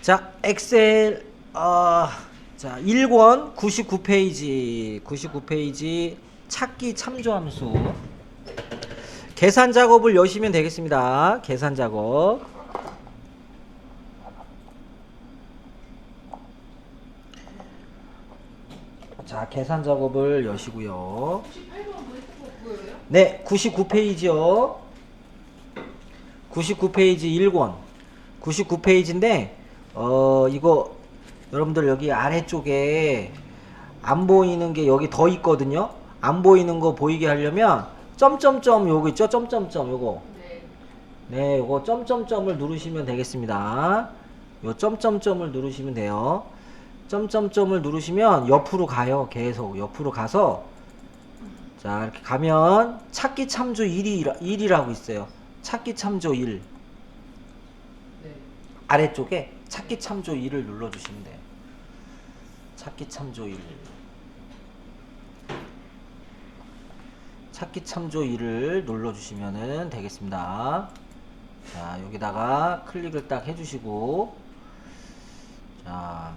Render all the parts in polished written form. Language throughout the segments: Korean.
자, 엑셀 자, 1권 99페이지 찾기 참조함수 계산 작업을 여시면 되겠습니다. 계산 작업. 자, 계산 작업을 여시고요. 98번 뭐예요? 네, 99페이지요. 99페이지 1권 99페이지인데 이거 여러분들 여기 아래쪽에 안 보이는 게 여기 더 있거든요. 안 보이는 거 보이게 하려면 점점점 요거 있죠? 점점점 요거. 네. 네, 요거 점점점을 누르시면 되겠습니다. 요 점점점을 누르시면 돼요. 점점점을 누르시면 옆으로 가요. 계속 옆으로 가서 자, 이렇게 가면 찾기 참조 1이라고 있어요. 찾기 참조 1. 네. 아래쪽에 찾기 참조 1을 눌러주시면 돼요. 찾기 참조 1. 찾기 참조 1을 눌러주시면 되겠습니다. 자, 여기다가 클릭을 딱 해주시고, 자,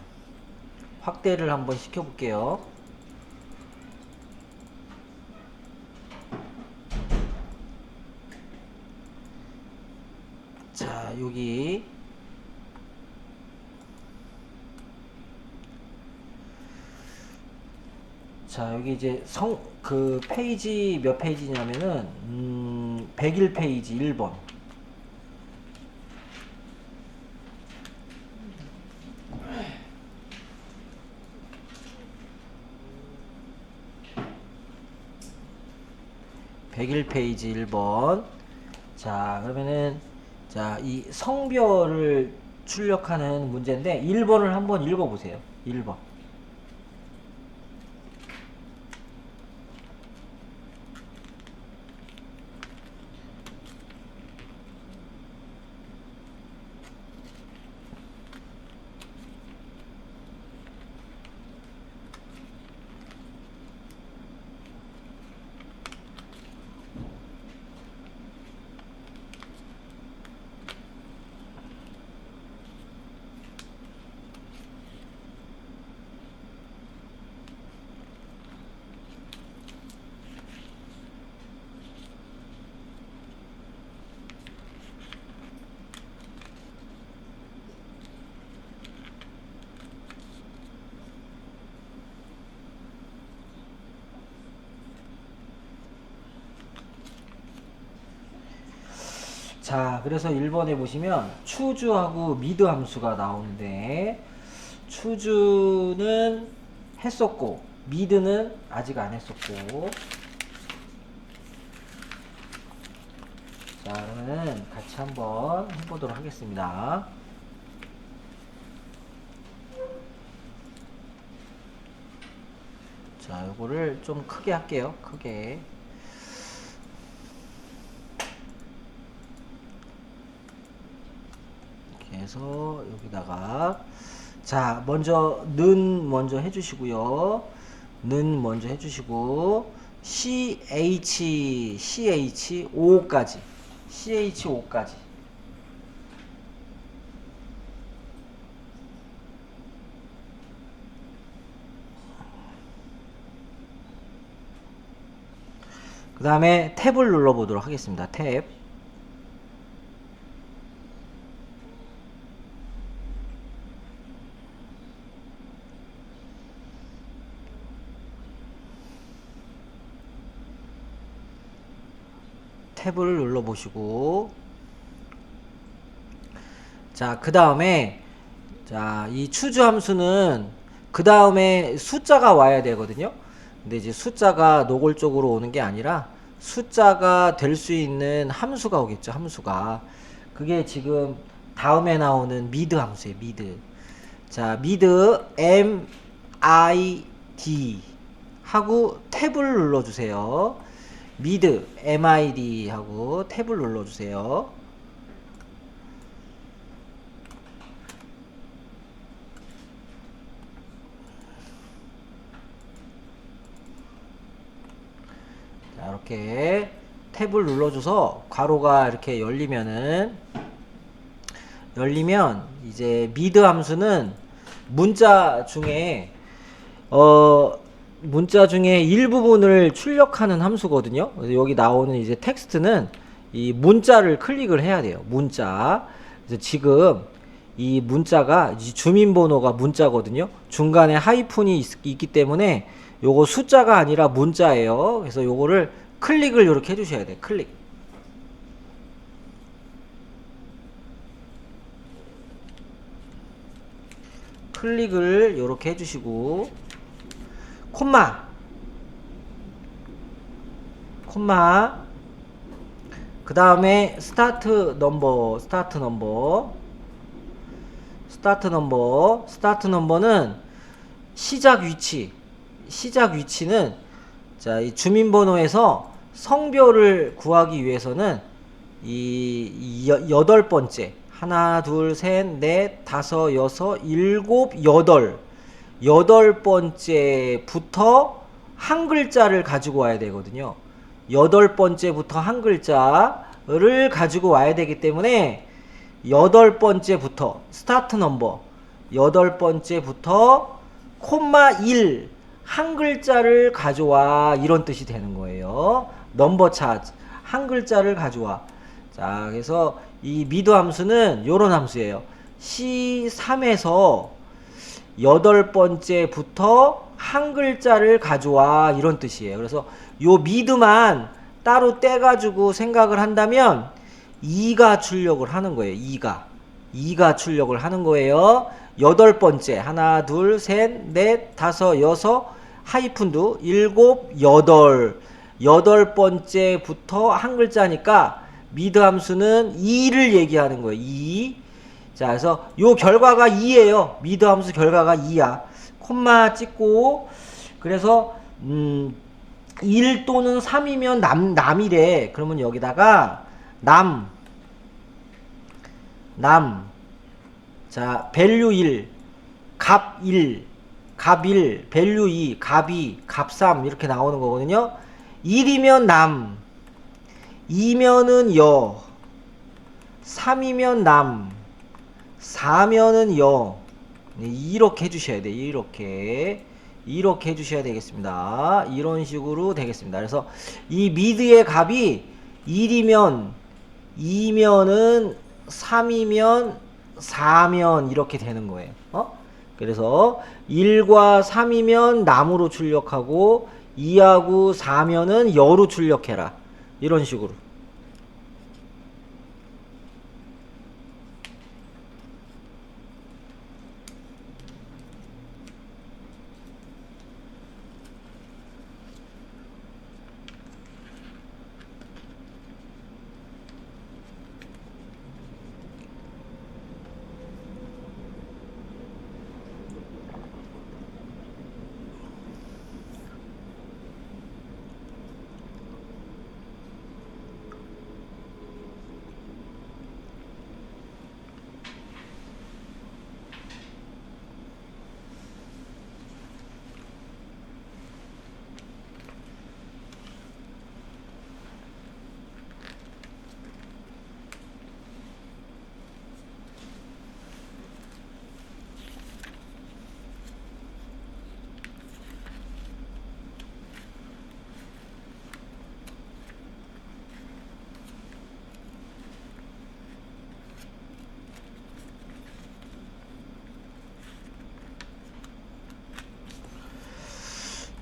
확대를 한번 시켜볼게요. 자, 여기 자, 여기 이제 그 페이지 몇 페이지냐면은 101페이지 1번. (101페이지) 1번. 자, 그러면은 자, 이 성별을 출력하는 문제인데 1번을 한번 읽어보세요. 1번. 자, 그래서 1번에 보시면 추주하고 미드 함수가 나오는데 추주는 했었고 미드는 아직 안 했었고. 자, 그러면 같이 한번 해보도록 하겠습니다. 자, 요거를 좀 크게 할게요. 크게. 해서 여기다가 자, 먼저 는 먼저 해주시고요. 는 먼저 해주시고 CH5까지 CH5까지 그 다음에 탭을 눌러보도록 하겠습니다. 탭. 탭을 눌러보시고 자, 그 다음에 자, 이 추주 함수는 그 다음에 숫자가 와야 되거든요. 근데 이제 숫자가 노골적으로 오는 게 아니라 숫자가 될 수 있는 함수가 오겠죠. 함수가 그게 지금 다음에 나오는 미드 함수예요. 미드. 자, 미드 MID 하고 탭을 눌러주세요. 미드 MID 하고 탭을 눌러주세요. 자, 이렇게 탭을 눌러줘서 괄호가 이렇게 열리면은 열리면 이제 미드 함수는 문자 중에 문자 중에 일부분을 출력하는 함수거든요. 그래서 여기 나오는 이제 텍스트는 이 문자를 클릭을 해야 돼요. 문자. 그래서 지금 이 문자가 이 주민번호가 문자거든요. 중간에 하이픈이 있기 때문에 요거 숫자가 아니라 문자예요. 그래서 요거를 클릭을 이렇게 해주셔야 돼요. 클릭. 클릭을 이렇게 해주시고 콤마 그 다음에 스타트 넘버는 시작 위치는 자, 이 주민번호에서 성별을 구하기 위해서는 이 여덟 번째 하나 둘 셋 넷 다섯 여섯 일곱 여덟 번째부터 한 글자를 가지고 와야 되거든요. 여덟 번째부터 한 글자를 가지고 와야 되기 때문에 여덟 번째부터 스타트 넘버 여덟 번째부터 콤마 1 한 글자를 가져와 이런 뜻이 되는 거예요. 넘버 차트 한 글자를 가져와. 자, 그래서 이 미드 함수는 요런 함수예요. C3에서 여덟 번째부터 한 글자를 가져와 이런 뜻이에요. 그래서 요 미드만 따로 떼가지고 생각을 한다면 2가 출력을 하는 거예요. 2가 출력을 하는 거예요. 여덟 번째 하나 둘 셋 넷 다섯 여섯 하이픈도 일곱 여덟 번째부터 한 글자니까 미드 함수는 2를 얘기하는 거예요. 2. 자, 그래서 요 결과가 2예요. 미드 함수 결과가 2야. 콤마 찍고 그래서 1 또는 3이면 남이래. 그러면 여기다가 남. 자, 밸류 1, 값 1, 밸류 2, 값 2, 값 3 이렇게 나오는 거거든요. 1이면 남, 2면은 여, 3이면 남, 4면은 여. 이렇게 해주셔야 돼요. 이렇게 해주셔야 되겠습니다. 이런 식으로 되겠습니다. 그래서 이 미드의 값이 1이면 2면은 3이면 4면 이렇게 되는 거예요. 그래서 1과 3이면 남으로 출력하고 2하고 4면은 여로 출력해라. 이런 식으로.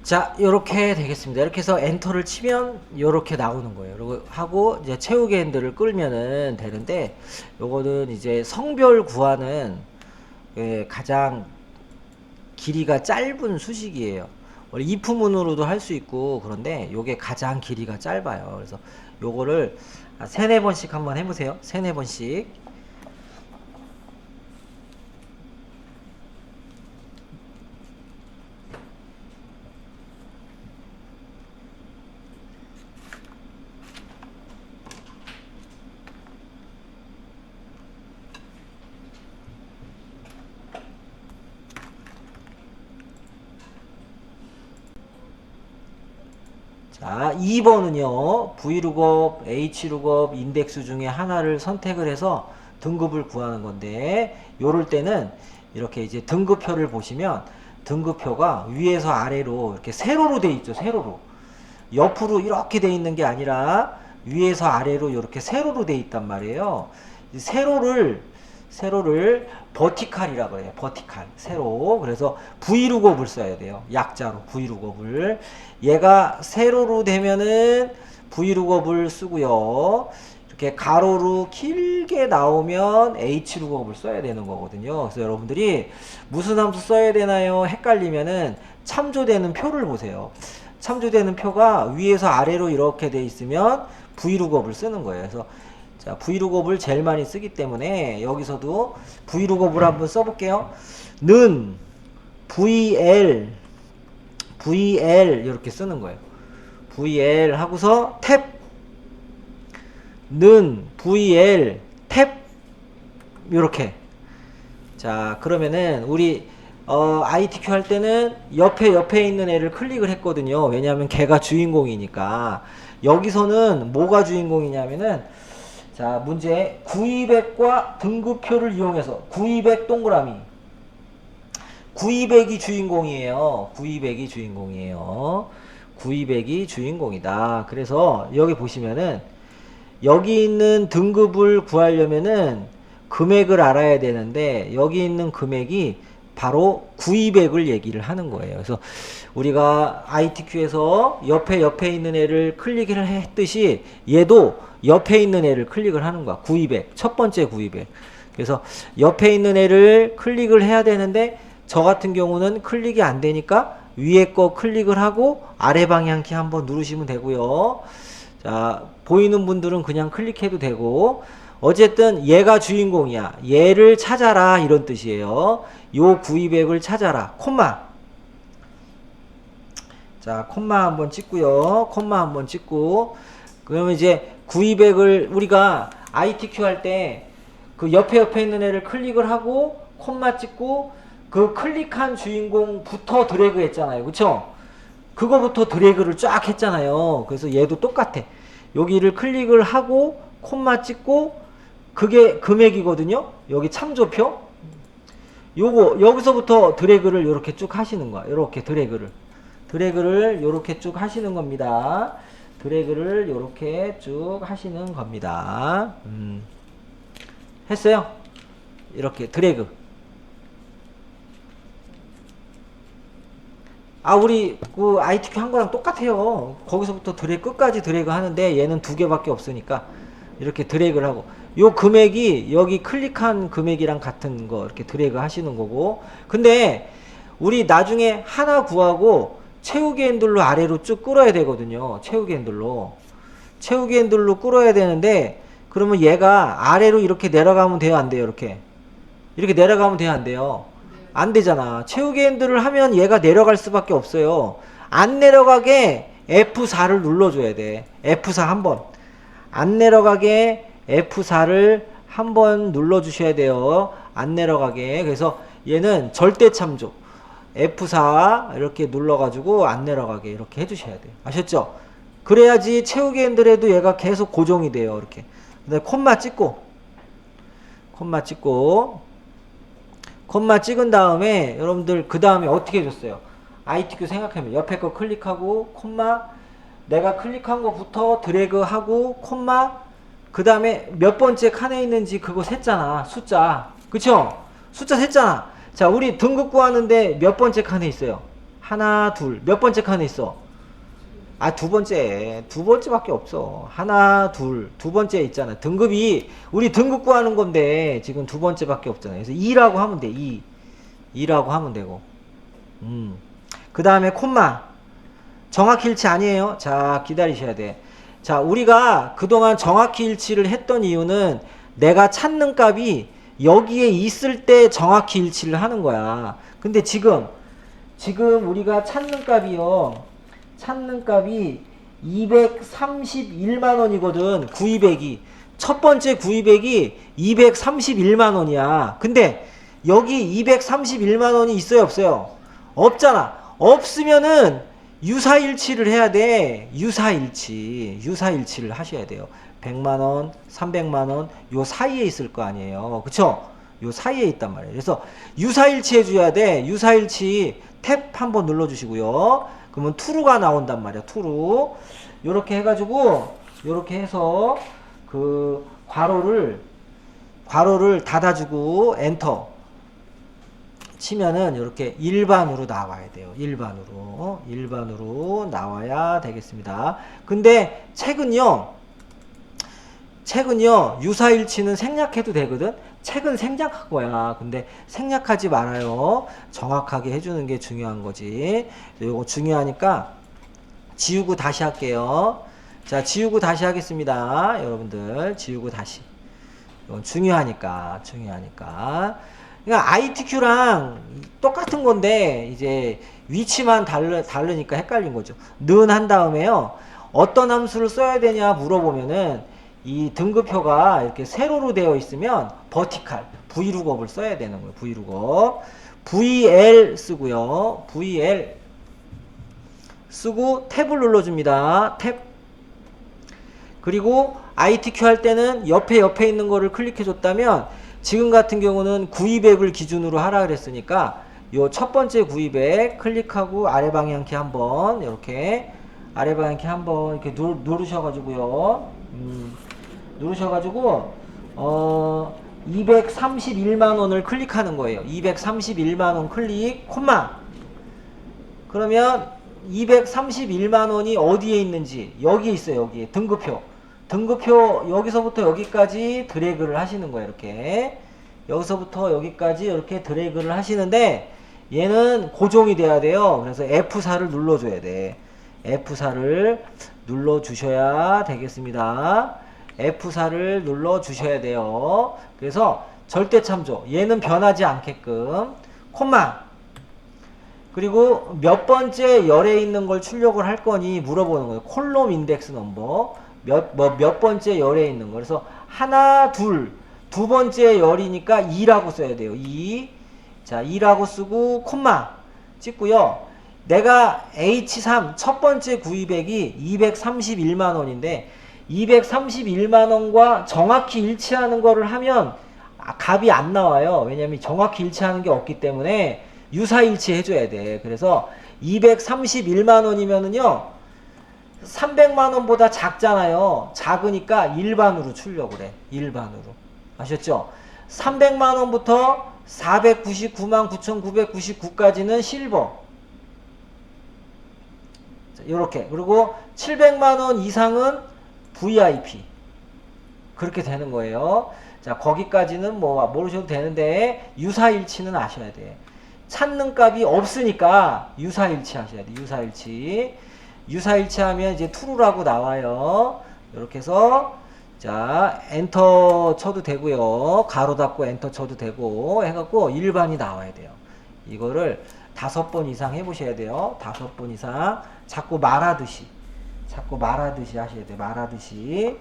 자, 요렇게 되겠습니다. 이렇게 해서 엔터를 치면 요렇게 나오는 거예요. 그리고 하고 이제 채우기 핸들을 끌면은 되는데 요거는 이제 성별 구하는 가장 길이가 짧은 수식이에요. 원래 if문으로도 할 수 있고 그런데 요게 가장 길이가 짧아요. 그래서 요거를 세네 번씩 한번 해보세요. 세네 번씩. 자, 2번은요. V룩업, H룩업, 인덱스 중에 하나를 선택을 해서 등급을 구하는 건데, 요럴 때는 이렇게 이제 등급표를 보시면 등급표가 위에서 아래로 이렇게 세로로 돼 있죠. 세로로. 옆으로 이렇게 돼 있는 게 아니라 위에서 아래로 이렇게 세로로 돼 있단 말이에요. 이 세로를 버티칼이라고 해요. 버티칼. 세로. 그래서 브이루곱을 써야 돼요. 약자로 브이루곱을. 얘가 세로로 되면은 브이루곱을 쓰고요. 이렇게 가로로 길게 나오면 H루곱을 써야 되는 거거든요. 그래서 여러분들이 무슨 함수 써야 되나요? 헷갈리면은 참조되는 표를 보세요. 참조되는 표가 위에서 아래로 이렇게 돼 있으면 브이루곱을 쓰는 거예요. 그래서 자, 브이루곱을 제일 많이 쓰기 때문에 여기서도 브이루곱을 한번 써볼게요. 는 VL 이렇게 쓰는 거예요. VL 하고서 탭 는 VL 탭 요렇게. 자, 그러면은 우리 ITQ 할 때는 옆에 있는 애를 클릭을 했거든요. 왜냐하면 걔가 주인공이니까. 여기서는 뭐가 주인공이냐면은, 자, 문제 9200과 등급표를 이용해서 9200 동그라미 9200이 주인공이에요. 9200이 주인공이에요. 9200이 주인공이다. 그래서 여기 보시면은 여기 있는 등급을 구하려면은 금액을 알아야 되는데, 여기 있는 금액이 바로 9200을 얘기를 하는 거예요. 그래서 우리가 ITQ에서 옆에 있는 애를 클릭을 했듯이 얘도 옆에 있는 애를 클릭을 하는 거야. 9200. 첫 번째 9200. 그래서 옆에 있는 애를 클릭을 해야 되는데, 저 같은 경우는 클릭이 안 되니까 위에 거 클릭을 하고 아래 방향키 한번 누르시면 되고요. 자, 보이는 분들은 그냥 클릭해도 되고, 어쨌든 얘가 주인공이야. 얘를 찾아라 이런 뜻이에요. 요 9200을 찾아라. 콤마. 자, 콤마 한번 찍고요. 콤마 한번 찍고, 그러면 이제 9200을 우리가 ITQ 할 때 그 옆에 있는 애를 클릭을 하고 콤마 찍고 그 클릭한 주인공부터 드래그 했잖아요. 그쵸? 그거부터 드래그를 쫙 했잖아요. 그래서 얘도 똑같아. 여기를 클릭을 하고 콤마 찍고 그게 금액이거든요. 여기 참조표. 요거 여기서부터 드래그를 이렇게 쭉 하시는 거야. 이렇게 드래그를 이렇게 쭉 하시는 겁니다. 드래그를 이렇게 쭉 하시는 겁니다. 했어요? 이렇게 드래그. 아, 우리 그 ITQ 한 거랑 똑같아요. 거기서부터 끝까지 드래그 하는데 얘는 두 개밖에 없으니까 이렇게 드래그를 하고, 요 금액이 여기 클릭한 금액이랑 같은 거 이렇게 드래그 하시는 거고. 근데 우리 나중에 하나 구하고 채우기 핸들로 아래로 쭉 끌어야 되거든요. 채우기 핸들로 끌어야 되는데, 그러면 얘가 아래로 이렇게 내려가면 돼요, 안 돼요? 이렇게 내려가면 돼요, 안 돼요? 안 되잖아. 채우기 핸들을 하면 얘가 내려갈 수밖에 없어요. 안 내려가게 F4를 눌러줘야 돼. F4 한번. 안 내려가게 F4를 한번 눌러주셔야 돼요. 안 내려가게. 그래서 얘는 절대 참조. F4 이렇게 눌러가지고 안 내려가게 이렇게 해주셔야 돼요. 아셨죠? 그래야지 채우기 핸들에도 얘가 계속 고정이 돼요. 이렇게. 그다음에 콤마 찍은 다음에 여러분들 그 다음에 어떻게 해줬어요? ITQ 생각하면 옆에 거 클릭하고 콤마, 내가 클릭한 거부터 드래그하고 콤마, 그 다음에 몇 번째 칸에 있는지 그거 셌잖아. 숫자. 그쵸? 숫자 셌잖아. 자, 우리 등급 구하는데 몇 번째 칸에 있어요? 하나, 둘. 몇 번째 칸에 있어? 아, 두 번째밖에 없어. 하나, 둘. 두 번째 있잖아. 등급이, 우리 등급 구하는 건데, 지금 두 번째밖에 없잖아. 그래서 2라고 하면 돼, 2라고 하면 되고. 그 다음에 콤마. 정확히 일치 아니에요? 자, 기다리셔야 돼. 자, 우리가 그동안 정확히 일치를 했던 이유는 내가 찾는 값이 여기에 있을 때 정확히 일치를 하는 거야. 근데 지금 우리가 찾는 값이 231만원이거든. 9200이. 첫 번째 9200이 231만원이야. 근데 여기 231만원이 있어요, 없어요? 없잖아. 없으면은 유사일치를 해야 돼. 유사일치를 하셔야 돼요. 100만원, 300만원 요 사이에 있을 거 아니에요. 그쵸? 요 사이에 있단 말이에요. 그래서 유사일치 해줘야 돼. 유사일치 탭 한번 눌러주시고요. 그러면 투루가 나온단 말이야. 투루. 요렇게 해가지고 요렇게 해서 그 괄호를 닫아주고 엔터 치면은 이렇게 일반으로 나와야 돼요. 일반으로 나와야 되겠습니다. 근데 책은요 유사일치는 생략해도 되거든. 책은 생략할 거야. 근데 생략하지 말아요. 정확하게 해주는 게 중요한 거지. 요거 중요하니까 지우고 다시 할게요. 자, 지우고 다시 하겠습니다. 여러분들 지우고 다시. 이건 중요하니까. 그러니까 ITQ랑 똑같은 건데 이제 위치만 다르니까 헷갈린 거죠. 는 한 다음에요. 어떤 함수를 써야 되냐 물어보면은 이 등급표가 이렇게 세로로 되어 있으면 버티칼 V룩업을 써야 되는 거예요. V룩업. VL 쓰고요. VL 쓰고 탭을 눌러줍니다. 탭. 그리고 ITQ 할 때는 옆에 있는 거를 클릭해 줬다면 지금 같은 경우는 구입액을 기준으로 하라 그랬으니까 요 첫 번째 구입액 클릭하고 아래 방향키 한번 이렇게 아래 방향키 한번 이렇게 누르셔가지고요. 누르셔가지고 231만원을 클릭하는 거예요. 231만원 클릭 콤마. 그러면 231만원이 어디에 있는지 여기 있어요. 여기 등급표 여기서부터 여기까지 드래그를 하시는 거예요. 이렇게 여기서부터 여기까지 이렇게 드래그를 하시는데 얘는 고정이 돼야 돼요. 그래서 F4를 눌러줘야 돼. F4를 눌러주셔야 되겠습니다. F4를 눌러주셔야 돼요. 그래서 절대 참조 얘는 변하지 않게끔 콤마. 그리고 몇 번째 열에 있는 걸 출력을 할 거니 물어보는 거예요. 콜롬 인덱스 넘버 몇 번째 열에 있는 거. 그래서 하나 두 번째 열이니까 2라고 써야 돼요. 2. 자, 2라고 쓰고 콤마 찍고요. 내가 H3 첫 번째 구입액이 231만원인데 231만원과 정확히 일치하는 거를 하면 값이 안 나와요. 왜냐면 정확히 일치하는 게 없기 때문에 유사일치 해줘야 돼. 그래서 231만원이면은요 300만원보다 작잖아요. 작으니까 일반으로 출력을 해. 일반으로. 아셨죠? 300만원부터 499만 9,999까지는 실버. 자, 요렇게. 그리고 700만원 이상은 VIP. 그렇게 되는 거예요. 자, 거기까지는 뭐 모르셔도 되는데 유사일치는 아셔야 돼. 찾는 값이 없으니까 유사일치 하셔야 돼. 유사일치 하면 이제 true라고 나와요. 이렇게 해서 자, 엔터 쳐도 되고요. 가로 닫고 엔터 쳐도 되고 해갖고 일반이 나와야 돼요. 이거를 5번 이상 해보셔야 돼요. 5번 이상. 자꾸 말하듯이 하셔야 돼요. 말하듯이.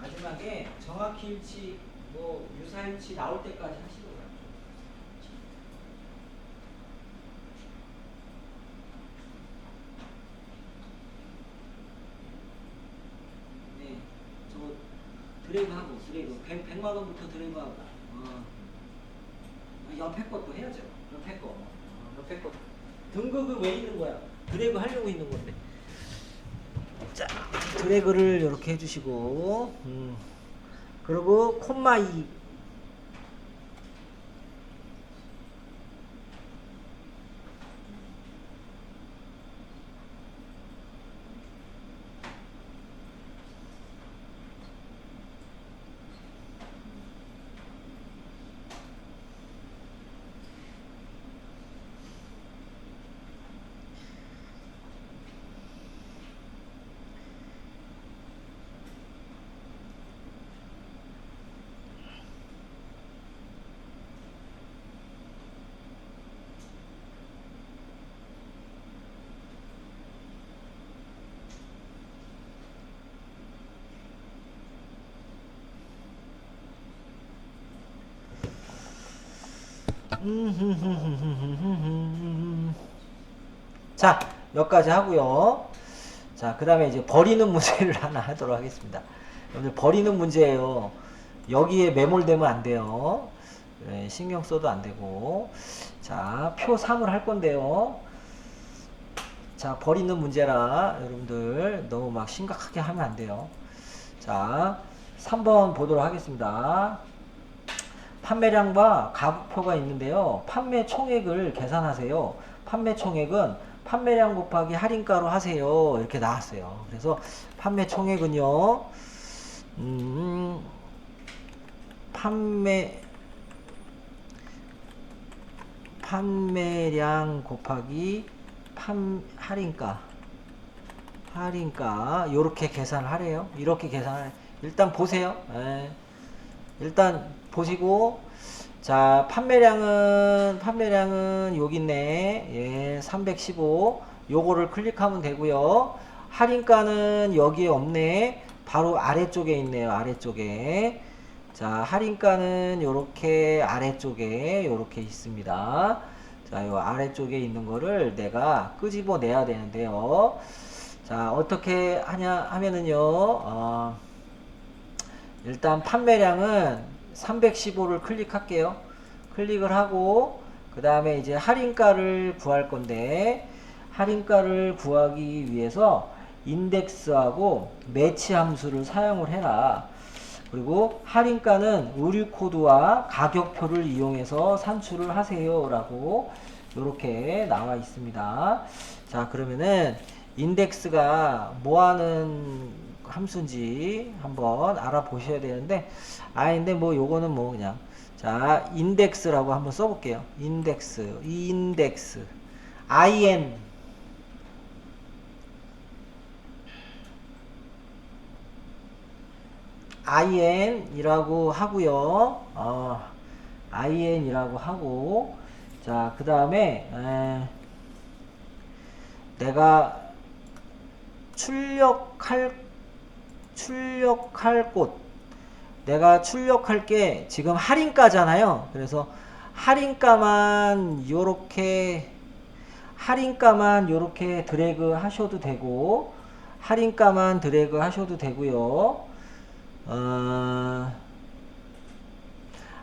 마지막에 정확히 일치, 뭐 유사일치 나올 때까지 하시고요. 네, 저 드래그 100만 원부터 드래그하고, 옆에 것도 해야죠. 옆에 거. 등급은 왜 있는 거야? 드래그 하려고 있는 건데. 자, 드래그를 이렇게 해주시고, 그리고 콤마 2. 자, 여기까지 하고요. 자, 그 다음에 이제 버리는 문제를 하나 하도록 하겠습니다. 여러분들 버리는 문제예요. 여기에 매몰되면 안 돼요. 네, 신경 써도 안 되고. 자, 표 3을 할 건데요. 자, 버리는 문제라 여러분들 너무 막 심각하게 하면 안 돼요. 자, 3번 보도록 하겠습니다. 판매량과 가격표가 있는데요. 판매 총액을 계산하세요. 판매 총액은 판매량 곱하기 할인가로 하세요. 이렇게 나왔어요. 그래서 판매 총액은요. 판매량 곱하기 할인가 요렇게 계산을 하래요. 이렇게 계산을 일단 보세요. 일단 보시고, 자, 판매량은 여기 있네. 예, 315. 요거를 클릭하면 되고요. 할인가는 여기에 없네. 바로 아래쪽에 있네요. 아래쪽에. 자, 할인가는 요렇게 아래쪽에 요렇게 있습니다. 자, 요 아래쪽에 있는 거를 내가 끄집어 내야 되는데요. 자, 어떻게 하냐 하면은요. 일단 판매량은 315를 클릭할게요. 클릭을 하고 그 다음에 이제 할인가를 구할 건데, 할인가를 구하기 위해서 인덱스하고 매치 함수를 사용을 해라. 그리고 할인가는 의류 코드와 가격표를 이용해서 산출을 하세요 라고 이렇게 나와 있습니다. 자, 그러면은 인덱스가 뭐하는 함수인지 한번 알아보셔야 되는데, 근데 뭐 요거는 뭐 그냥, 자, 인덱스라고 한번 써볼게요. 인덱스 in이라고 하고요. in이라고 하고, 자, 그 다음에 내가 출력할 곳, 내가 출력할 게 지금 할인가잖아요. 그래서 할인가만 요렇게 드래그 하셔도 되고, 할인가만 드래그 하셔도 되고요.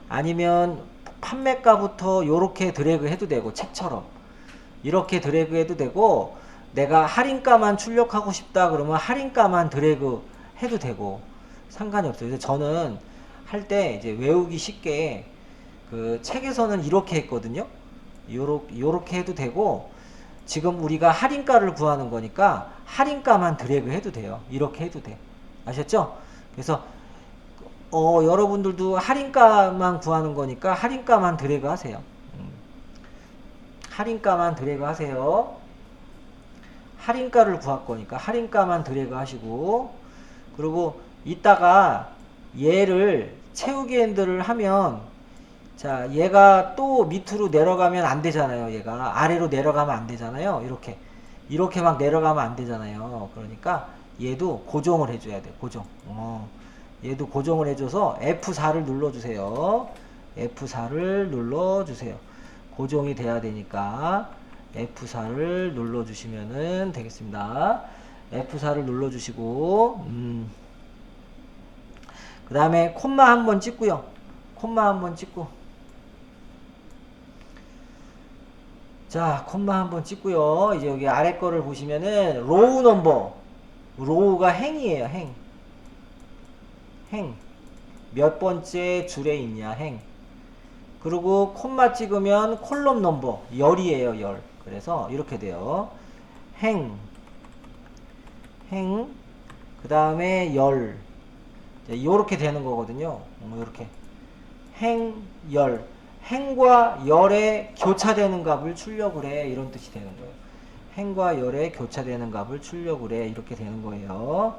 아니면 판매가부터 요렇게 드래그 해도 되고, 책처럼 이렇게 드래그 해도 되고, 내가 할인가만 출력하고 싶다 그러면 할인가만 드래그 해도 되고 상관이 없어요. 그래서 저는 할 때 이제 외우기 쉽게 그 책에서는 이렇게 했거든요. 요렇게 해도 되고, 지금 우리가 할인가를 구하는 거니까 할인가만 드래그 해도 돼요. 이렇게 해도 돼. 아셨죠? 그래서 여러분들도 할인가만 구하는 거니까 할인가만 드래그 하세요. 할인가만 드래그 하세요. 할인가를 구할 거니까 할인가만 드래그 하시고, 그리고 이따가 얘를 채우기 핸들을 하면 자, 얘가 또 밑으로 내려가면 안 되잖아요. 얘가 아래로 내려가면 안 되잖아요. 이렇게 막 내려가면 안 되잖아요. 그러니까 얘도 고정을 해줘야 돼. 고정. 얘도 고정을 해줘서 F4를 눌러주세요. F4를 눌러주세요. 고정이 돼야 되니까 F4를 눌러주시면은 되겠습니다. F4를 눌러주시고, 그 다음에 콤마 한번 찍고요. 콤마 한번 찍고. 자, 콤마 한번 찍고요. 이제 여기 아래 거를 보시면은 로우 넘버. 로우가 행이에요, 행. 행. 몇 번째 줄에 있냐, 행. 그리고 콤마 찍으면 콜럼 넘버. 열이에요, 열. 그래서 이렇게 돼요. 행. 행. 그 다음에 열. 요렇게 되는 거거든요. 요렇게. 행, 열. 행과 열에 교차되는 값을 출력을 해. 이런 뜻이 되는 거예요. 행과 열에 교차되는 값을 출력을 해. 이렇게 되는 거예요.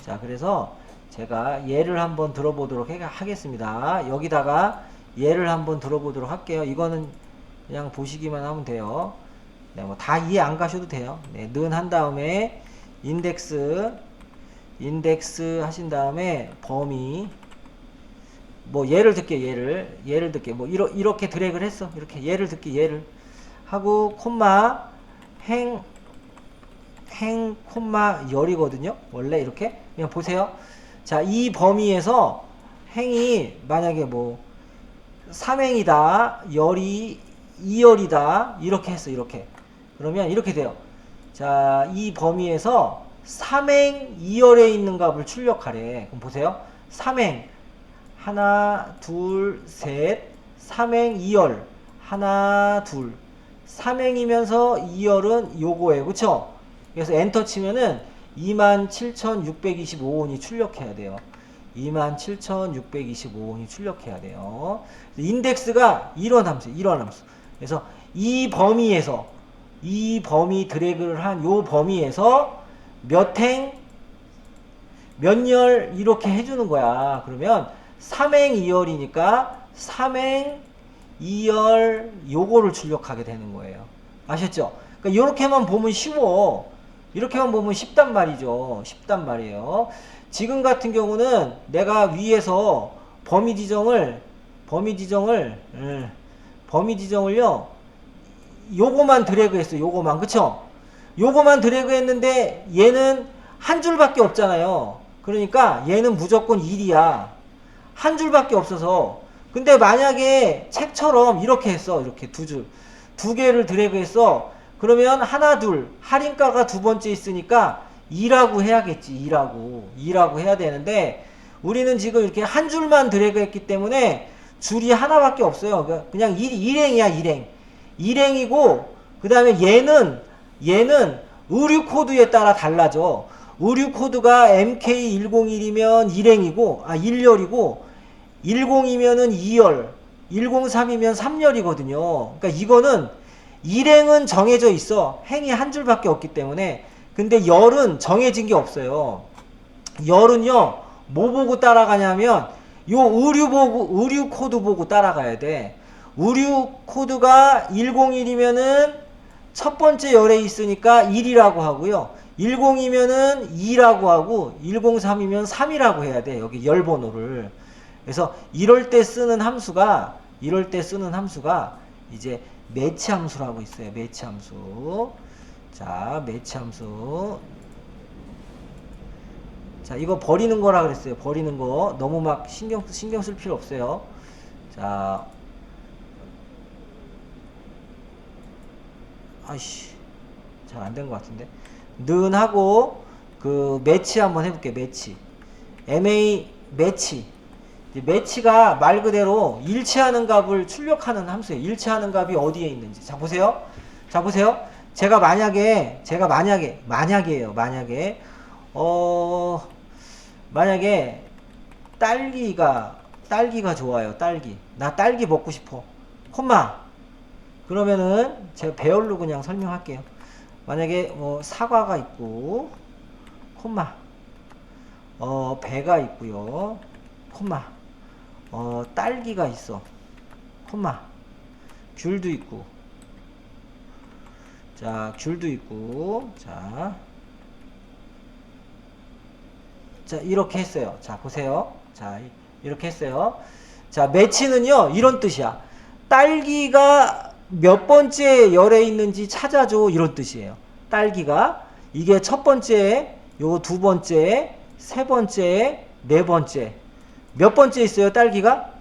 자, 그래서 제가 예를 한번 들어보도록 하겠습니다. 여기다가 예를 한번 들어보도록 할게요. 이거는 그냥 보시기만 하면 돼요. 네, 뭐 다 이해 안 가셔도 돼요. 네, 는 한 다음에 인덱스 하신 다음에 범위, 뭐 예를 들게 예를 들게 뭐 이렇게 드래그를 했어. 이렇게 예를 들게 예를 하고 콤마 행 콤마 열이거든요. 원래 이렇게 그냥 보세요. 자, 이 범위에서 행이 만약에 뭐 3행이다, 열이 2열이다 이렇게 했어. 이렇게 그러면 이렇게 돼요. 자, 이 범위에서 3행 2열에 있는 값을 출력하래. 그럼 보세요. 3행 하나 둘 셋 3행 2열 하나 둘 3행이면서 2열은 요거예요. 그쵸? 그래서 엔터 치면은 27,625원이 출력해야 돼요. 27,625원이 출력해야 돼요. 인덱스가 이런 함수. 그래서 이 범위 드래그를 한 요 범위에서 몇 행, 몇 열 이렇게 해주는 거야. 그러면 3행 2열이니까 3행 2열 요거를 출력하게 되는 거예요. 아셨죠? 그러니까 이렇게만 보면 쉬워. 이렇게만 보면 쉽단 말이죠. 쉽단 말이에요. 지금 같은 경우는 내가 위에서 범위 지정을요 요거만 드래그 했어요. 요거만. 그쵸? 요거만 드래그 했는데 얘는 한 줄밖에 없잖아요. 그러니까 얘는 무조건 1이야. 한 줄밖에 없어서. 근데 만약에 책처럼 이렇게 했어. 이렇게 두 개를 드래그 했어. 그러면 하나 둘 할인가가 두 번째 있으니까 2라고 해야겠지. 2라고 해야 되는데 우리는 지금 이렇게 한 줄만 드래그 했기 때문에 줄이 하나밖에 없어요. 그냥 일행이야. 일행이고 그 다음에 얘는 의류 코드에 따라 달라져. 의류 코드가 MK101이면 1열이고 10이면은 2열, 103이면 3열이거든요. 그러니까 이거는 일행은 정해져 있어. 행이 한 줄밖에 없기 때문에. 근데 열은 정해진 게 없어요. 열은요, 뭐 보고 따라가냐면 요 의류 코드 보고 따라가야 돼. 의류 코드가 101이면은 첫 번째 열에 있으니까 1이라고 하고요. 10이면은 2라고 하고 103이면 3이라고 해야 돼. 여기 열 번호를. 그래서 이럴 때 쓰는 함수가 이제 매치 함수라고 있어요. 매치 함수. 자, 매치 함수. 자, 이거 버리는 거라 그랬어요. 버리는 거. 너무 막 신경 쓸 필요 없어요. 자, 아이씨, 잘 안 된 것 같은데. 는 하고 그 매치 한번 해볼게. 매치. MA 매치. 매치가 말 그대로 일치하는 값을 출력하는 함수예요. 일치하는 값이 어디에 있는지. 자, 보세요. 제가 만약에예요. 만약에 딸기가 좋아요. 나 딸기 먹고 싶어. 콤마. 그러면은 제가 배열로 그냥 설명할게요. 만약에 사과가 있고 콤마. 배가 있고요. 콤마. 딸기가 있어. 콤마. 귤도 있고. 자, 귤도 있고. 자, 이렇게 했어요. 자, 보세요. 자, 이렇게 했어요. 자, 매치는요, 이런 뜻이야. 딸기가 몇 번째 열에 있는지 찾아줘. 이런 뜻이에요. 딸기가. 이게 첫 번째, 요거 두 번째, 세 번째, 네 번째. 몇 번째 있어요, 딸기가?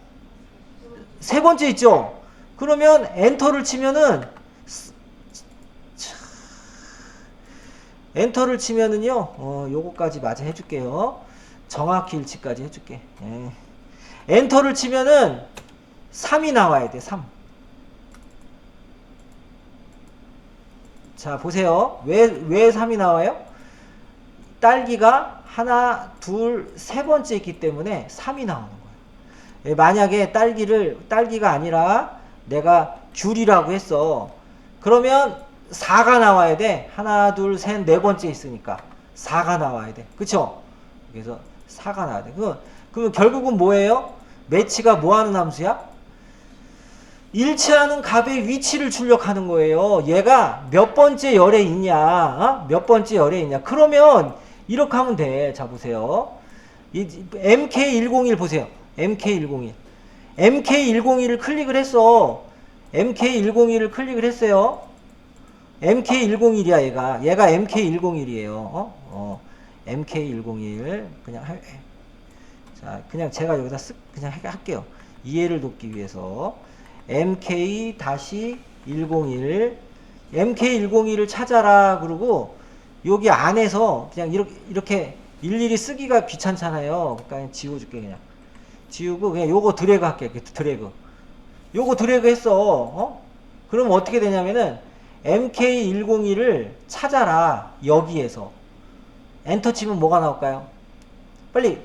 세 번째 있죠? 그러면 엔터를 치면은, 엔터를 치면은요, 요거까지 마저 해줄게요. 정확히 일치까지 해줄게. 예. 엔터를 치면은 3이 나와야 돼, 3. 자, 보세요. 왜 3이 나와요? 딸기가 하나, 둘, 세 번째 있기 때문에 3이 나오는 거예요. 예, 만약에 딸기가 아니라 내가 귤이라고 했어. 그러면 4가 나와야 돼. 하나, 둘, 셋, 네 번째 있으니까 4가 나와야 돼. 그쵸? 그래서 4가 나와야 돼. 그럼 결국은 뭐예요? 매치가 뭐 하는 함수야? 일치하는 값의 위치를 출력하는 거예요. 얘가 몇 번째 열에 있냐? 몇 번째 열에 있냐? 그러면 이렇게 하면 돼. 자, 보세요. MK101 보세요. MK101. MK101을 클릭을 했어. MK101을 클릭을 했어요. MK101이야, 얘가 MK101이에요. MK101. 자, 그냥 제가 여기다 그냥 할게요. 이해를 돕기 위해서. MK-101. MK101을 찾아라. 그러고, 여기 안에서 그냥 이렇게 일일이 쓰기가 귀찮잖아요. 그러니까 그냥 지워줄게, 그냥. 지우고, 그냥 요거 드래그 할게. 드래그. 요거 드래그 했어. 그럼 어떻게 되냐면은, MK101을 찾아라. 여기에서. 엔터 치면 뭐가 나올까요? 빨리.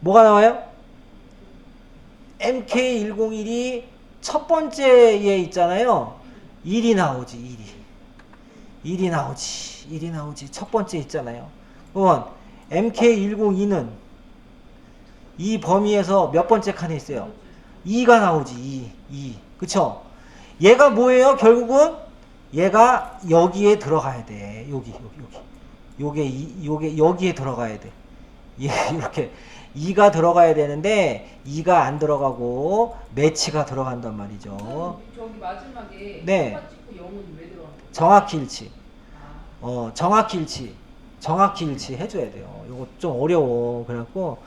뭐가 나와요? MK101이 첫 번째에 있잖아요. 1이 나오지, 1이 나오지. 첫 번째 있잖아요. 그러면 MK102는 이 범위에서 몇 번째 칸에 있어요? 2가 나오지, 2. 그쵸? 얘가 뭐예요? 결국은 얘가 여기에 들어가야 돼. 요게 여기에 들어가야 돼. 이렇게 2가 들어가야 되는데 2가 안 들어가고 매치가 들어간단 말이죠. 저기 마지막에 네. 찍고 0은 왜 들어간 거예요? 정확히 일치. 정확히 일치 해줘야 돼요. 요거 좀 어려워. 그래갖고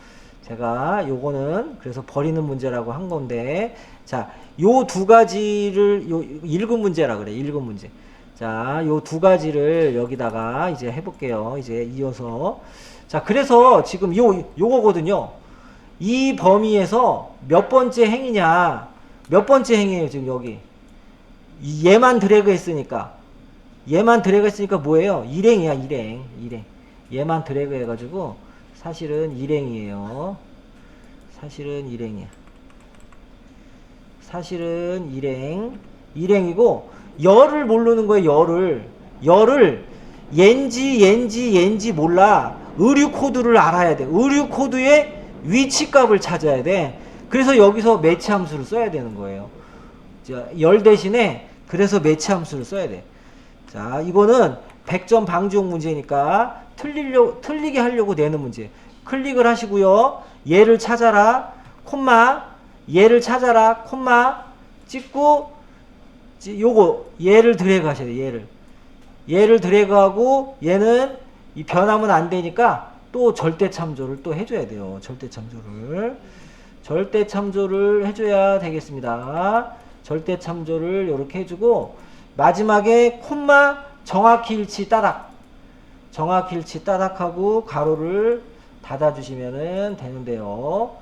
제가 요거는 그래서 버리는 문제라고 한 건데, 자, 요 두 가지를 1급 문제라 그래. 1급 문제. 자, 요 두 가지를 여기다가 이제 해볼게요. 이제 이어서. 자, 그래서 지금 요거거든요. 이 범위에서 몇 번째 행이냐? 몇 번째 행이에요, 지금 여기. 얘만 드래그 했으니까. 뭐예요? 일행이야, 일행. 얘만 드래그 해가지고, 사실은 일행이에요. 사실은 일행이고, 열을 모르는 거예요, 열을. 옌지 몰라. 의류 코드를 알아야 돼. 의류 코드의 위치값을 찾아야 돼. 그래서 여기서 매치 함수를 써야 되는 거예요. 자, 열 대신에 그래서 매치 함수를 써야 돼. 자, 이거는 100점 방지용 문제니까 틀리게 하려고 내는 문제. 클릭을 하시고요. 얘를 찾아라. 콤마 찍고 요거 얘를 드래그 하셔야 돼. 얘를 드래그하고 얘는 이 변하면 안 되니까 또 절대 참조를 또 해줘야 돼요. 절대 참조를 해줘야 되겠습니다. 절대 참조를 이렇게 해주고, 마지막에 콤마 정확히 일치 따닥하고 가로를 닫아주시면 되는데요.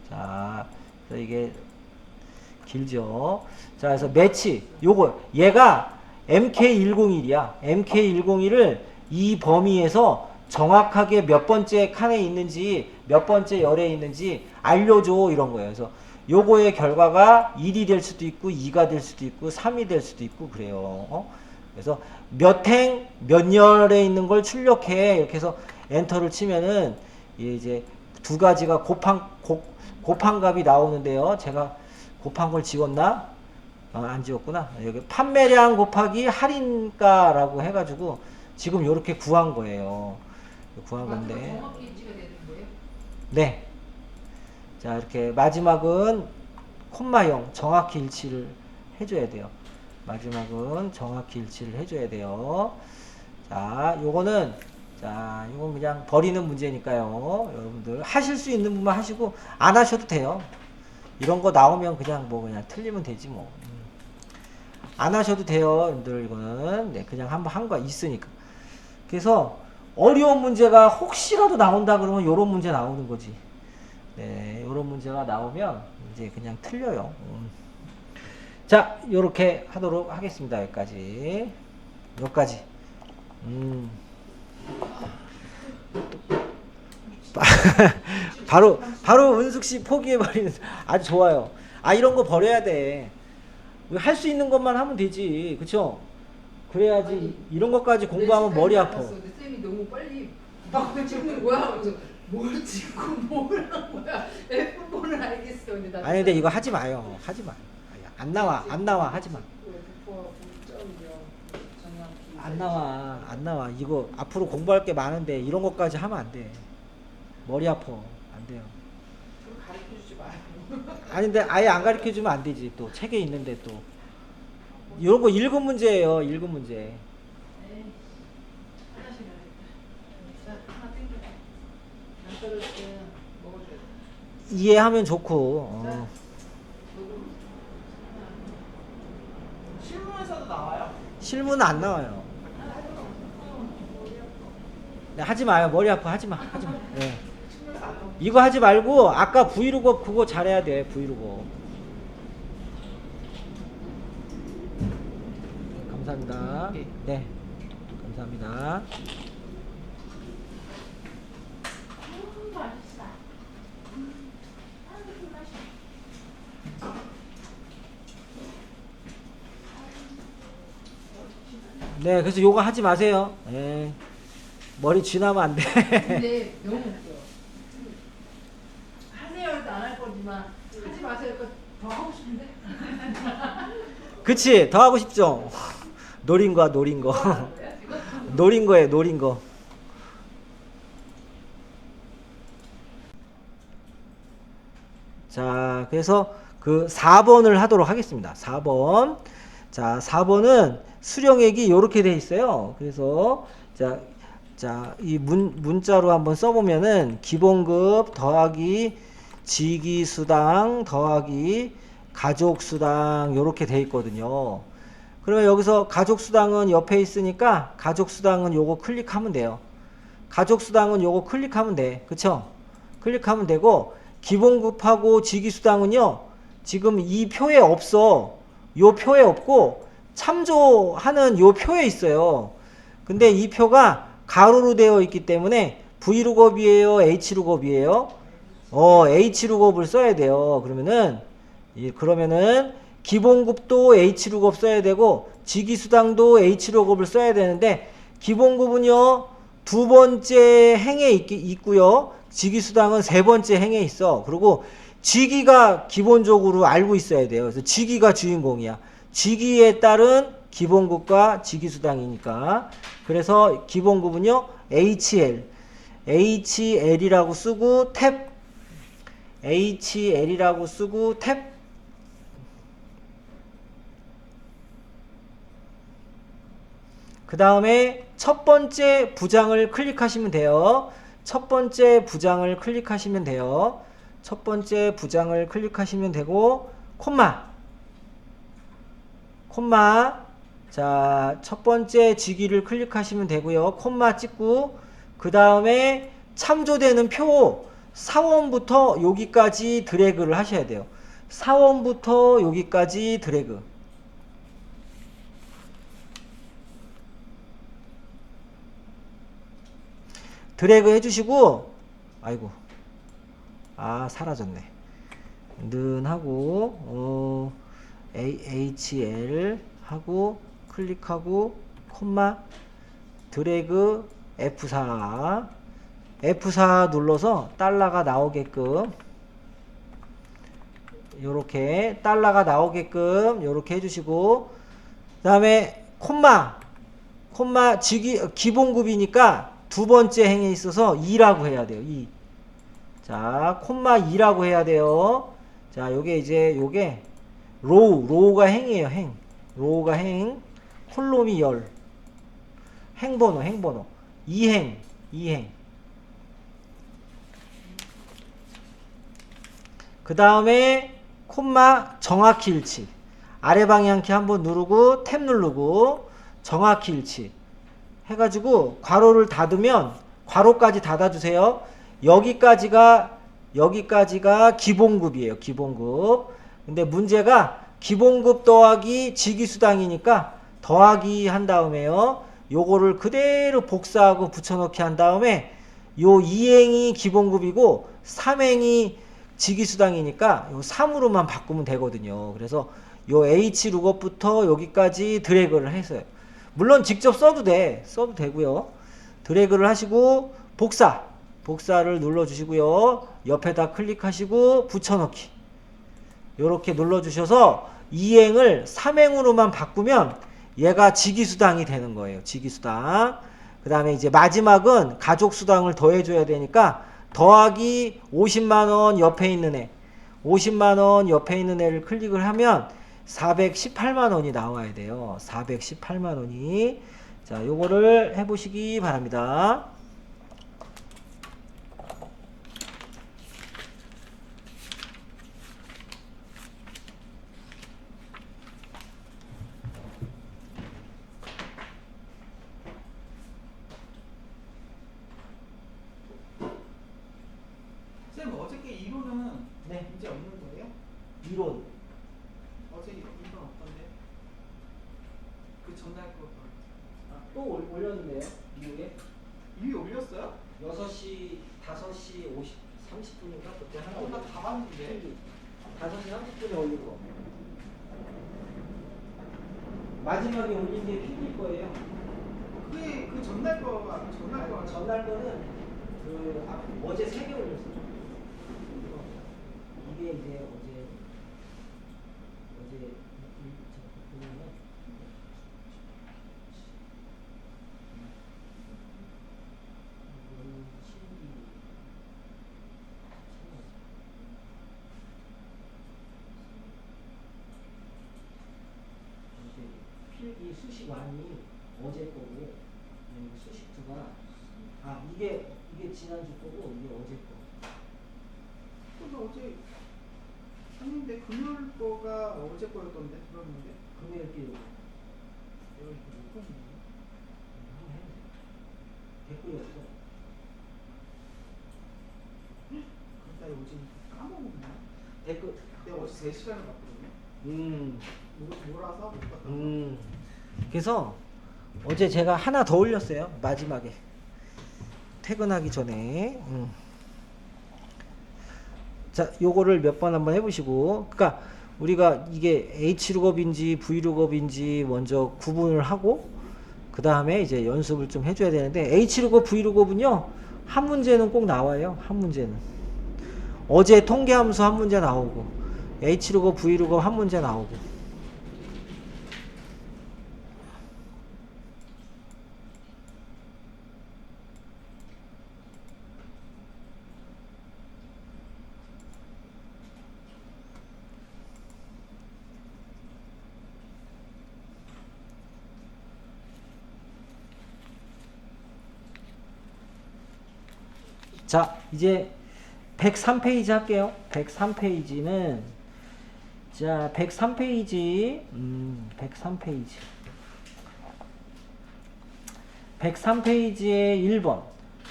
자, 그래서 이게 길죠. 자, 그래서 매치 얘가 MK101이야. MK101을 이 범위에서 정확하게 몇 번째 칸에 있는지, 몇 번째 열에 있는지 알려줘, 이런 거예요. 그래서 요거의 결과가 1이 될 수도 있고 2가 될 수도 있고 3이 될 수도 있고 그래요. 그래서 몇 행, 몇 열에 있는 걸 출력해. 이렇게 해서 엔터를 치면은 이제 두 가지가 곱한 값이 나오는데요. 제가 곱한 걸 지웠나? 안 지웠구나. 여기 판매량 곱하기 할인가라고 해가지고 지금 요렇게 구한 거예요. 구한 건데. 정확히 일치가 되는 거예요? 네. 자, 이렇게 마지막은 콤마형 정확히 일치를 해줘야 돼요. 마지막은 정확히 일치를 해줘야 돼요. 자, 요거는, 자, 이건 그냥 버리는 문제니까요. 여러분들 하실 수 있는 분만 하시고 안 하셔도 돼요. 이런 거 나오면 그냥 뭐 그냥 틀리면 되지 뭐. 안 하셔도 돼요. 여러분들 이거는. 네, 그냥 한번 한 거 있으니까. 그래서 어려운 문제가 혹시라도 나온다 그러면 요런 문제 나오는 거지. 네, 요런 문제가 나오면 이제 그냥 틀려요. 자, 요렇게 하도록 하겠습니다. 여기까지. 여기까지. 바로 은숙씨 포기해버리는. 아주 좋아요. 아, 이런 거 버려야 돼. 할 수 있는 것만 하면 되지. 그쵸? 그래야지. 이런 것까지 공부하면 머리 아파. 근데 쌤이 너무 빨리 막 찍는 거야. 그래서 뭘 찍고 뭘 한 거야. F4는 알겠어. 근데 나 아니, 근데 이거 하지 마요. 하지 마. 안 나와. 안 나와. 하지 마. 안 나와. 안 나와. 이거 앞으로 공부할 게 많은데 이런 것까지 하면 안 돼. 머리 아파. 안 돼요. 좀 가르쳐 주지 마요. 아니, 근데 아예 안 가르쳐 주면 안 되지. 또 책에 있는데 또. 이런 거 읽은 문제예요. 읽은 문제. 에이, 화장실 가야겠다. 자, 하나 땡겨. 안 떨어질 때 먹어줘야 돼. 이해하면 좋고. 실무에서도 나와요? 실무는 안 나와요. 네, 하지 마요. 머리 아파. 하지 마. 하지 마. 네. 이거 하지 말고 아까 브이로그 그거 잘해야 돼. 브이로그. 감사합니다. 네. 감사합니다. 네, 그래서 요거 하지 마세요. 네. 머리 쥐나면 안 돼. 근데 너무 웃겨. 하세요 해도 안 할 거지만 하지 마세요. 더 하고 싶은데? 그치? 더 하고 싶죠? 노린 거야, 노린 거. 노린 거예요, 노린 거. 자, 그래서 그 4번을 하도록 하겠습니다. 4번. 자, 4번은 수령액이 이렇게 돼 있어요. 그래서, 자, 이 문자로 한번 써보면은, 기본급 더하기 지기수당 더하기 가족수당, 요렇게 돼 있거든요. 그러면 여기서 가족수당은 옆에 있으니까, 가족수당은 요거 클릭하면 돼요. 가족수당은 요거 클릭하면 돼. 그쵸? 클릭하면 되고, 기본급하고 지기수당은요, 지금 이 표에 없어. 요 표에 없고, 참조하는 요 표에 있어요. 근데 이 표가 가로로 되어 있기 때문에 V룩업이에요? H룩업이에요? H룩업을 써야 돼요. 그러면은 기본급도 H룩업 써야 되고 지기수당도 H룩업을 써야 되는데 기본급은요 두 번째 행에 있고요. 지기수당은 세 번째 행에 있어. 그리고 지기가 기본적으로 알고 있어야 돼요. 그래서 지기가 주인공이야. 지기에 따른 기본급과 지기수당이니까. 그래서 기본급은요 HL이라고 쓰고 탭, HL이라고 쓰고 탭. 그 다음에 첫 번째 부장을 클릭하시면 돼요. 첫 번째 부장을 클릭하시면 돼요. 첫 번째 부장을 클릭하시면 되고, 콤마. 자, 첫 번째 지기를 클릭하시면 되고요. 콤마 찍고, 그 다음에 참조되는 표 사원부터 여기까지 드래그를 하셔야 돼요. 사원부터 여기까지 드래그. 드래그 해주시고, 아이고, 사라졌네. 는 하고, HL 하고, 클릭하고, 콤마, 드래그, F4 눌러서 달러가 나오게끔 요렇게 달러가 나오게끔 요렇게 해주시고, 그 다음에 콤마 기본급이니까 두 번째 행에 있어서 2라고 해야 돼요. 2. 자, 콤마 2라고 해야 돼요. 자, 요게 이제 요게 로우가 행이에요. 로우가 행. 콜롬이 열. 행번호 2행. 그 다음에 콤마 정확히 일치. 아래 방향키 한번 누르고 탭 누르고 정확히 일치 해가지고 괄호를 닫으면, 괄호까지 닫아주세요. 여기까지가 기본급이에요. 기본급. 근데 문제가 기본급 더하기 직위수당이니까 더하기 한 다음에요, 요거를 그대로 복사하고 붙여넣기 한 다음에 요 2행이 기본급이고 3행이 직위수당이니까 요 3으로만 바꾸면 되거든요. 그래서 요 H 룩업부터 여기까지 드래그를 했어요. 물론 직접 써도 되고요. 드래그를 하시고 복사를 눌러 주시고요. 옆에다 클릭하시고 붙여넣기 요렇게 눌러 주셔서 2행을 3행으로만 바꾸면 얘가 직위수당이 되는 거예요. 직위수당. 그 다음에 이제 마지막은 가족수당을 더해 줘야 되니까 더하기 50만원 옆에 있는 애, 50만원 옆에 있는 애를 클릭을 하면 418만원이 나와야 돼요. 418만원이. 자, 요거를 해보시기 바랍니다. 쌤, 어저께 이론은 네. 문제 없는 거예요? 이론. 어제 이론 없던데. 그 전날 거. 또 올렸는데요? 이후에? 이미 올렸어요? 6시, 5시 30분인가? 그때 하나 나 다 봤는데. 5시 30분에 올리고. 마지막에 올린 게 필일 거예요. 그게 그 전날 거가 전날 거는 어제 3개 올렸어요. 이게 이제 어제 보면은 필기 수식 완이 어제 거고, 수식 2가 이게 지난주 거고 이게 어제 거. 근데 어제 했는데 금요일 거가 어제 거였던데 그러는데. 금요일 게 요거. 여기 못 봤네. 댓글이 없어. 나 요즘 까먹었나? 댓글. 내가 어제 3시간을 봤거든요. 몰아서 못 봤다. 그래서 어제 제가 하나 더 올렸어요. 마지막에 퇴근하기 전에. 자, 요거를 몇 번 한번 해보시고, 그러니까 우리가 이게 H룩업인지 V룩업인지 먼저 구분을 하고 그 다음에 이제 연습을 좀 해줘야 되는데, H룩업, V룩업은요 한 문제는 꼭 나와요. 한 문제는 어제 통계함수 한 문제 나오고, H룩업, V룩업 한 문제 나오고. 자, 이제 103페이지 할게요. 103페이지는, 자, 103페이지, 103페이지. 103페이지의 1번.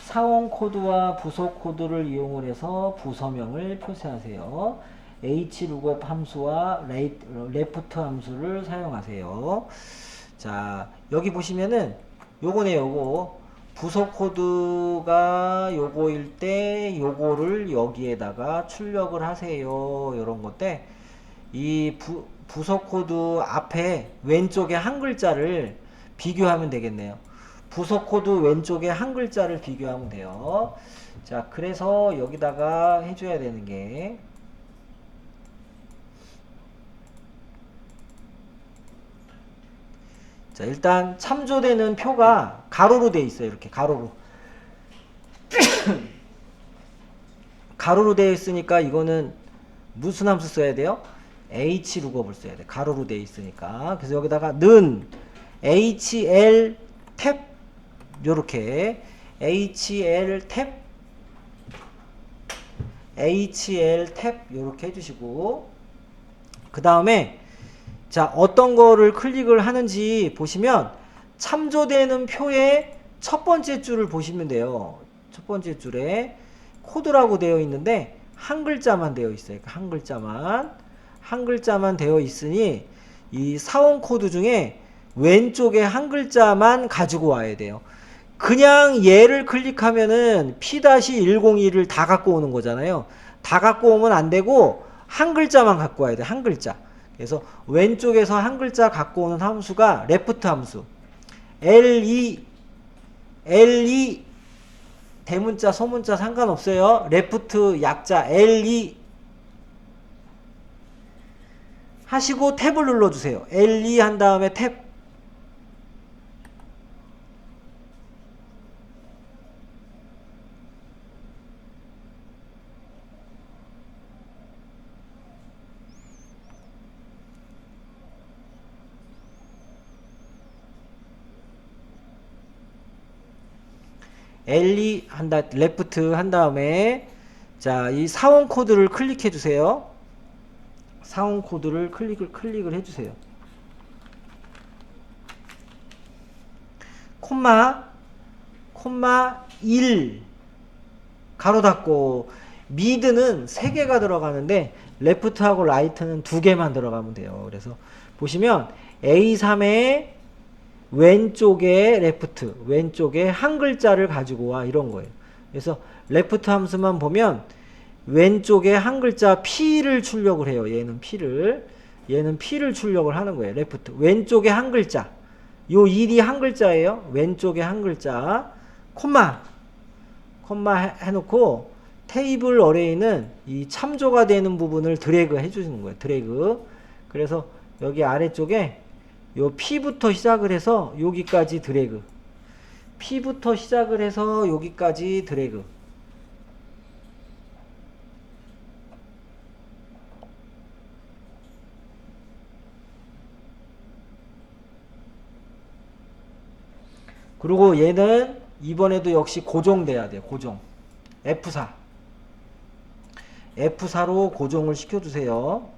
사원 코드와 부서 코드를 이용을 해서 부서명을 표시하세요. hlookup 함수와 left 함수를 사용하세요. 자, 여기 보시면은 요거네, 요거. 부서 코드가 요거일 때 요거를 여기에다가 출력을 하세요. 요런 건데, 이 부서 코드 앞에 왼쪽에 한 글자를 비교하면 되겠네요. 부서 코드 왼쪽에 한 글자를 비교하면 돼요. 자, 그래서 여기다가 해줘야 되는 게, 자, 일단 참조되는 표가 가로로 돼 있어요. 이렇게 가로로. 가로로 되어 있으니까 이거는 무슨 함수 써야 돼요? h 룩업을 써야 돼. 가로로 되어 있으니까. 그래서 여기다가 는 hl 탭 요렇게 hl 탭 요렇게 해주시고, 그 다음에 자, 어떤 거를 클릭을 하는지 보시면 참조되는 표의 첫 번째 줄을 보시면 돼요. 첫 번째 줄에 코드라고 되어 있는데 한 글자만 되어 있어요. 한 글자만 되어 있으니 이 사원 코드 중에 왼쪽에 한 글자만 가지고 와야 돼요. 그냥 얘를 클릭하면은 P-102를 다 갖고 오는 거잖아요. 다 갖고 오면 안 되고 한 글자만 갖고 와야 돼. 한 글자. 그래서 왼쪽에서 한 글자 갖고 오는 함수가 레프트 함수. L2 대문자 소문자 상관없어요. 레프트 약자 L2 하시고 탭을 눌러주세요. L2 한 다음에 탭. L2 레프트 한 다음에 자, 이 사원 코드를 클릭해 주세요. 사원 코드를 클릭을 해 주세요. 콤마 1 가로 닫고, 미드는 3개가 들어가는데 레프트하고 라이트는 2개만 들어가면 돼요. 그래서 보시면 A3에 왼쪽에 레프트, 왼쪽에 한 글자를 가지고 와, 이런 거예요. 그래서 레프트 함수만 보면 왼쪽에 한 글자 P를 출력을 해요. 얘는 P를 출력을 하는 거예요. 레프트 왼쪽에 한 글자, 요 1이 한 글자예요. 왼쪽에 한 글자, 콤마 해놓고 테이블 어레이는 이 참조가 되는 부분을 드래그 해주시는 거예요. 드래그. 그래서 여기 아래쪽에 요 P부터 시작을 해서 여기까지 드래그. P부터 시작을 해서 여기까지 드래그. 그리고 얘는 이번에도 역시 고정돼야 돼요. 고정. F4로 고정을 시켜주세요.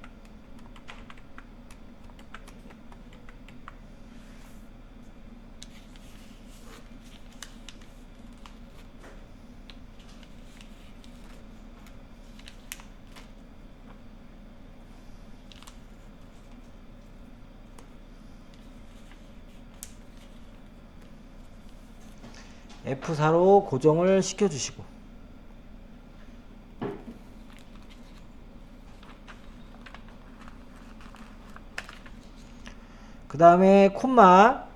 F4로 고정을 시켜주시고, 그 다음에 콤마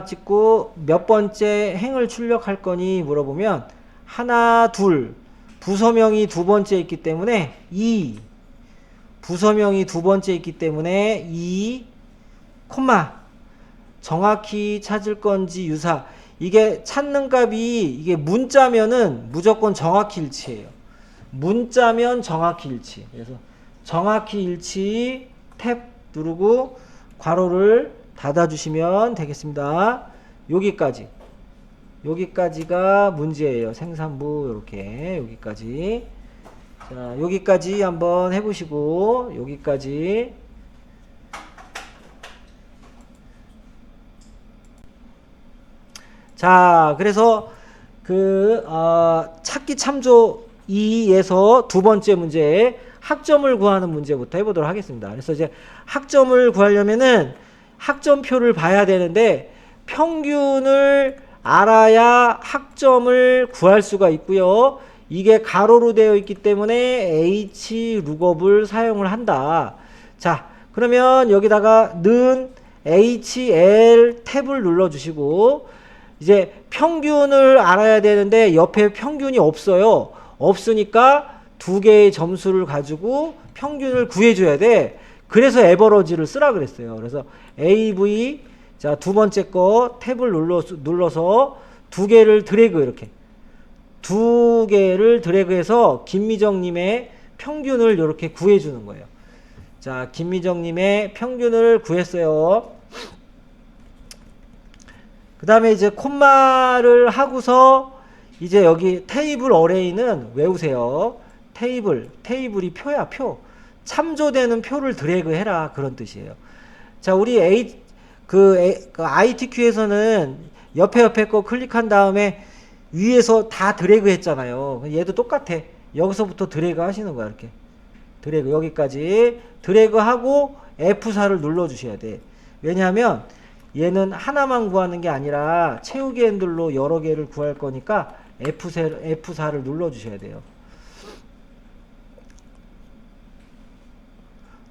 찍고 몇 번째 행을 출력할 거니 물어보면 하나, 둘, 부서명이 두 번째 있기 때문에 2, 부서명이 두 번째 있기 때문에 2, 콤마, 정확히 찾을 건지 유사. 이게 찾는 값이 이게 문자면은 무조건 정확히 일치해요. 문자면 정확히 일치. 그래서 정확히 일치 탭 누르고 괄호를 닫아주시면 되겠습니다. 여기까지가 문제예요. 생산부 이렇게 여기까지. 자, 여기까지 한번 해보시고, 여기까지. 자, 그래서 찾기 참조 2에서 두 번째 문제, 학점을 구하는 문제부터 해보도록 하겠습니다. 그래서 이제 학점을 구하려면은 학점표를 봐야 되는데 평균을 알아야 학점을 구할 수가 있고요. 이게 가로로 되어 있기 때문에 H 룩업을 사용을 한다. 자, 그러면 여기다가 는 HL 탭을 눌러주시고, 이제 평균을 알아야 되는데 옆에 평균이 없어요. 없으니까 두 개의 점수를 가지고 평균을 구해줘야 돼. 그래서 에버러지를 쓰라 그랬어요. 그래서 AV, 자, 두 번째 거 탭을 눌러서 두 개를 드래그 이렇게. 두 개를 드래그해서 김미정님의 평균을 이렇게 구해주는 거예요. 자, 김미정님의 평균을 구했어요. 그 다음에 이제 콤마를 하고서 이제 여기 테이블 어레이는 외우세요. 테이블이 표야, 표. 참조되는 표를 드래그 해라. 그런 뜻이에요. 자, 우리 ITQ에서는 옆에 거 클릭한 다음에 위에서 다 드래그 했잖아요. 얘도 똑같아. 여기서부터 드래그 하시는 거야. 이렇게. 드래그, 여기까지. 드래그 하고 F4를 눌러 주셔야 돼. 왜냐하면 얘는 하나만 구하는 게 아니라 채우기 핸들로 여러 개를 구할 거니까 F4를 눌러 주셔야 돼요.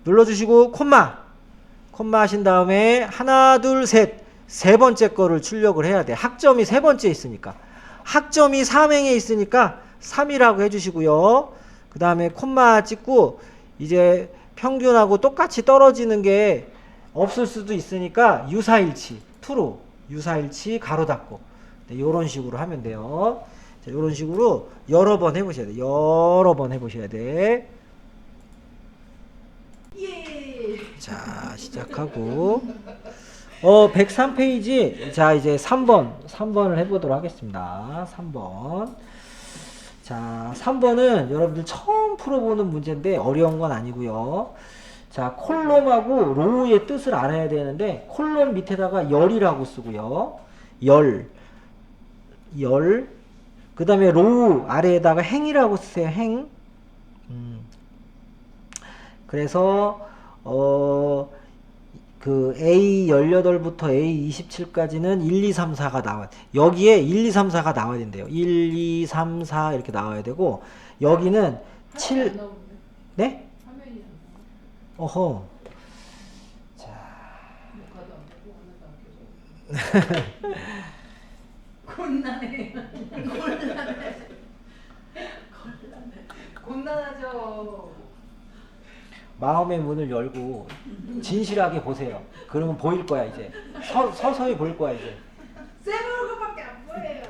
눌러 주시고 콤마 하신 다음에 하나 둘 셋 세 번째 거를 출력을 해야 돼. 학점이 세 번째 있으니까. 학점이 3행에 있으니까 3이라고 해주시고요. 그 다음에 콤마 찍고 이제 평균하고 똑같이 떨어지는 게 없을 수도 있으니까 유사일치 true 유사일치 가로 닫고 이런 식으로 하면 돼요. 자, 이런 식으로 여러 번 해보셔야 돼. 여러 번 해보셔야 돼. 예. 자, 시작하고 103페이지. 자, 이제 3번을 해보도록 하겠습니다. 3번. 자, 3번은 여러분들 처음 풀어보는 문제인데 어려운 건 아니고요. 자, 콜롬하고 로우의 뜻을 알아야 되는데 콜롬 밑에다가 열이라고 쓰고요. 열. 그 다음에 로우 아래에다가 행이라고 쓰세요. 행. 그래서 그 A18부터 A27까지는 1, 2, 3, 4가 나와요. 여기에 1, 2, 3, 4가 나와야 된대요. 1, 2, 3, 4 이렇게 나와야 되고 여기는 7. 네? 화면이 어허. 자. 곤란해. 곤란하죠. 마음의 문을 열고 진실하게 보세요. 그러면 보일 거야 이제. 서서히 보일 거야 이제. 쌤 얼굴밖에 안 보여요.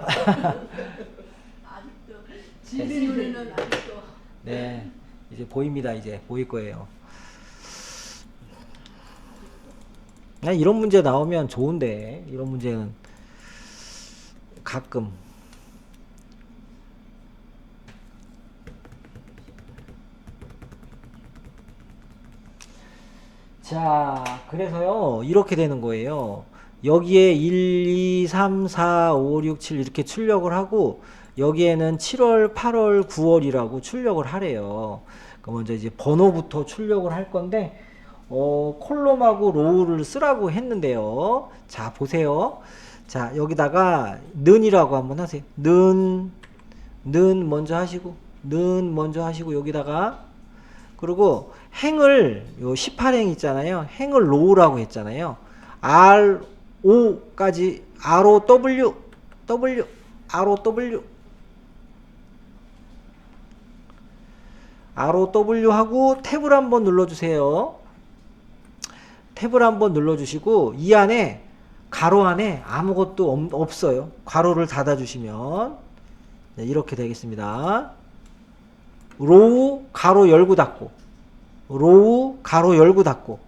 아직도 지리 눈에는 아직도. 네, 이제 보입니다. 이제 보일 거예요. 이런 문제 나오면 좋은데 이런 문제는 가끔. 자, 그래서요 이렇게 되는 거예요. 여기에 1, 2, 3, 4, 5, 6, 7 이렇게 출력을 하고 여기에는 7월, 8월, 9월이라고 출력을 하래요. 그럼 먼저 이제 번호부터 출력을 할 건데 콜롬하고 로우를 쓰라고 했는데요. 자, 보세요. 자, 여기다가 는이라고 한번 하세요. 는 먼저 하시고 여기다가 그리고 행을 요 18행 있잖아요. 행을 로우라고 했잖아요. RO까지 ROW 하고 탭을 한번 눌러주세요. 탭을 한번 눌러주시고 이 안에 가로 안에 아무것도 없어요. 괄호를 닫아주시면 네, 이렇게 되겠습니다. 로우 가로 열고 닫고 로우 가로 열고 닫고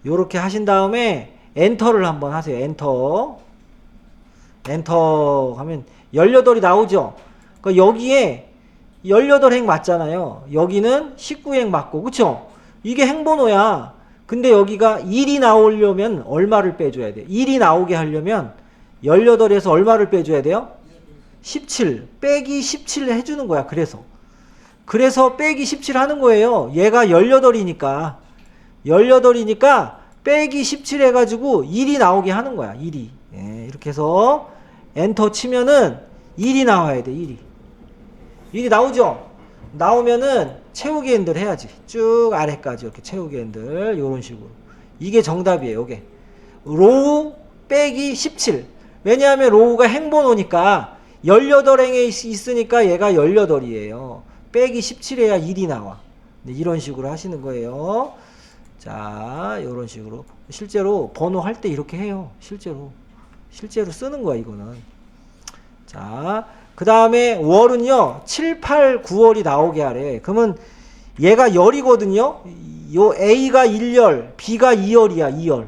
요렇게 하신 다음에 엔터를 한번 하세요. 엔터 하면 18이 나오죠. 그러니까 여기에 18행 맞잖아요. 여기는 19행 맞고 그쵸? 이게 행번호야. 근데 여기가 1이 나오려면 얼마를 빼줘야 돼? 1이 나오게 하려면 18에서 얼마를 빼줘야 돼요? 17 빼기 17 해주는 거야. 그래서 빼기 17 하는 거예요. 얘가 18이니까 빼기 17 해가지고 1이 나오게 하는 거야. 1이 예, 이렇게 해서 엔터 치면은 1이 나와야 돼. 1이 나오죠. 나오면은 채우기 핸들 해야지. 쭉 아래까지 이렇게 채우기 핸들 요런 식으로. 이게 정답이에요. 요게 로우 빼기 17. 왜냐하면 로우가 행번호니까 18행에 있으니까 얘가 18이에요. 빼기 17해야 1이 나와. 네, 이런 식으로 하시는 거예요. 자, 요런 식으로. 실제로 번호 할 때 이렇게 해요. 실제로 쓰는 거야, 이거는. 자, 그 다음에 월은요, 7, 8, 9월이 나오게 하래. 그러면 얘가 열이거든요. 요 A가 1열, B가 2열이야, 2열.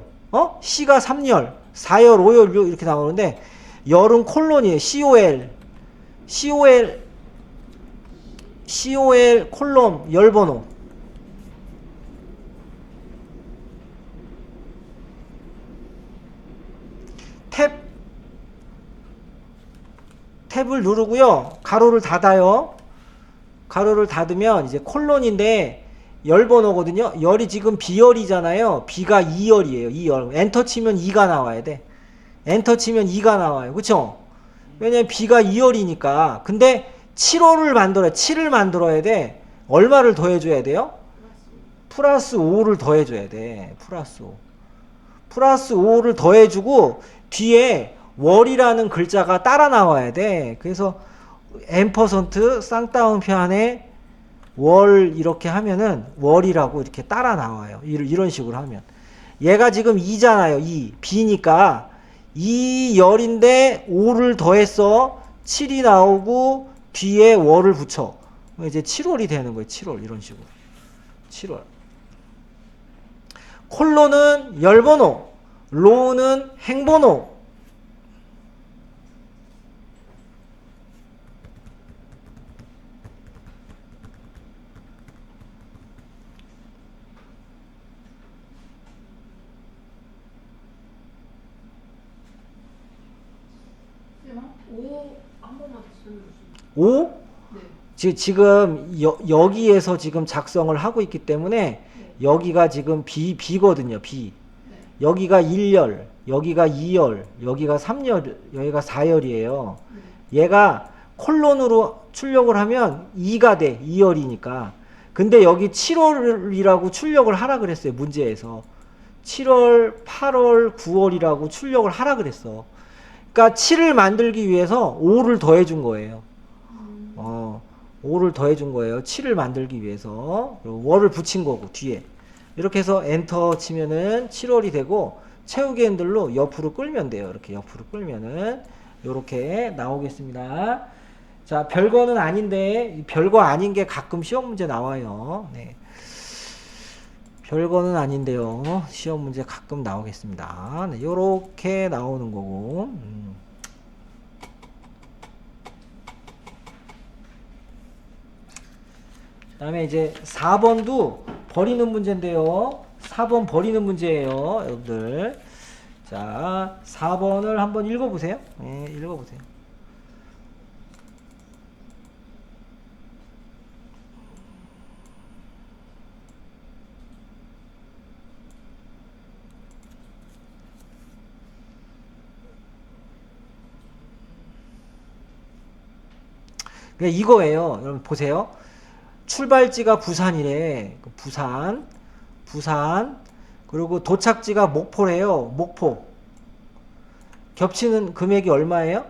C가 3열, 4열, 5열, 6 이렇게 나오는데, 열은 콜론이에요. COL 콜론 열번호. 탭을 누르고요. 가로를 닫아요. 가로를 닫으면 이제 콜론인데 열번호거든요. 열이 지금 B열이잖아요. B가 2열이에요. 2열. 엔터 치면 2가 나와야 돼. 엔터 치면 2가 나와요. 그쵸? 왜냐면 B가 2열이니까. 근데 7호를 만들어야, 7을 만들어야 돼. 얼마를 더해줘야 돼요? 플러스 5를 더해줘야 돼. 플러스 5. 플러스 5를 더해주고 뒤에 월이라는 글자가 따라 나와야 돼. 그래서 앰퍼선트 쌍따옴표 안에 월 이렇게 하면은 월이라고 이렇게 따라 나와요. 이런 식으로 하면. 얘가 지금 2잖아요. 2. B니까 2열인데 5를 더했어. 7이 나오고 뒤에 월을 붙여. 이제 7월이 되는 거예요. 7월 이런 식으로. 7월. 콜론은 열번호, 로우는 행번호. 오한 번만 더 설명해 주세요. 5? 네. 지금 여기에서 지금 작성을 하고 있기 때문에 네. 여기가 지금 B거든요. B. 네. 여기가 1열, 여기가 2열, 여기가 3열, 여기가 4열이에요. 네. 얘가 콜론으로 출력을 하면 2가 돼. 2열이니까. 근데 여기 7월이라고 출력을 하라 그랬어요. 문제에서. 7월, 8월, 9월이라고 출력을 하라 그랬어. 그러니까 7을 만들기 위해서 5를 더해 준 거예요. 5를 더해 준 거예요. 7을 만들기 위해서. 그리고 월을 붙인 거고 뒤에. 이렇게 해서 엔터 치면은 7월이 되고 채우기 핸들로 옆으로 끌면 돼요. 이렇게 옆으로 끌면은 요렇게 나오겠습니다. 자, 별거는 아닌데 별거 아닌 게 가끔 시험 문제 나와요. 네. 별거는 아닌데요. 시험 문제 가끔 나오겠습니다. 네, 요렇게 나오는 거고. 그 다음에 이제 4번도 버리는 문제인데요. 4번 버리는 문제예요. 여러분들. 자, 4번을 한번 읽어보세요. 네, 읽어보세요. 그러니까 이거예요. 여러분 보세요. 출발지가 부산이래. 부산. 그리고 도착지가 목포래요. 목포. 겹치는 금액이 얼마예요?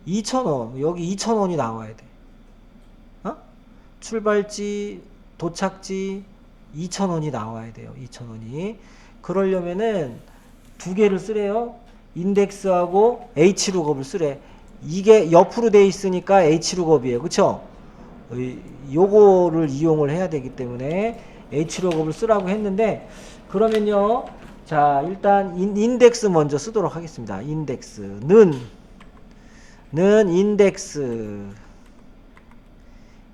2,000원. 여기 2,000원이 나와야 돼. 출발지, 도착지 2,000원이 나와야 돼요. 2,000원이. 그러려면은 두 개를 쓰래요. 인덱스하고 H룩업을 쓰래. 이게 옆으로 돼 있으니까 H룩업이에요. 그쵸? 요거를 이용을 해야 되기 때문에 H룩업을 쓰라고 했는데, 그러면요. 자, 일단 인덱스 먼저 쓰도록 하겠습니다. 인덱스는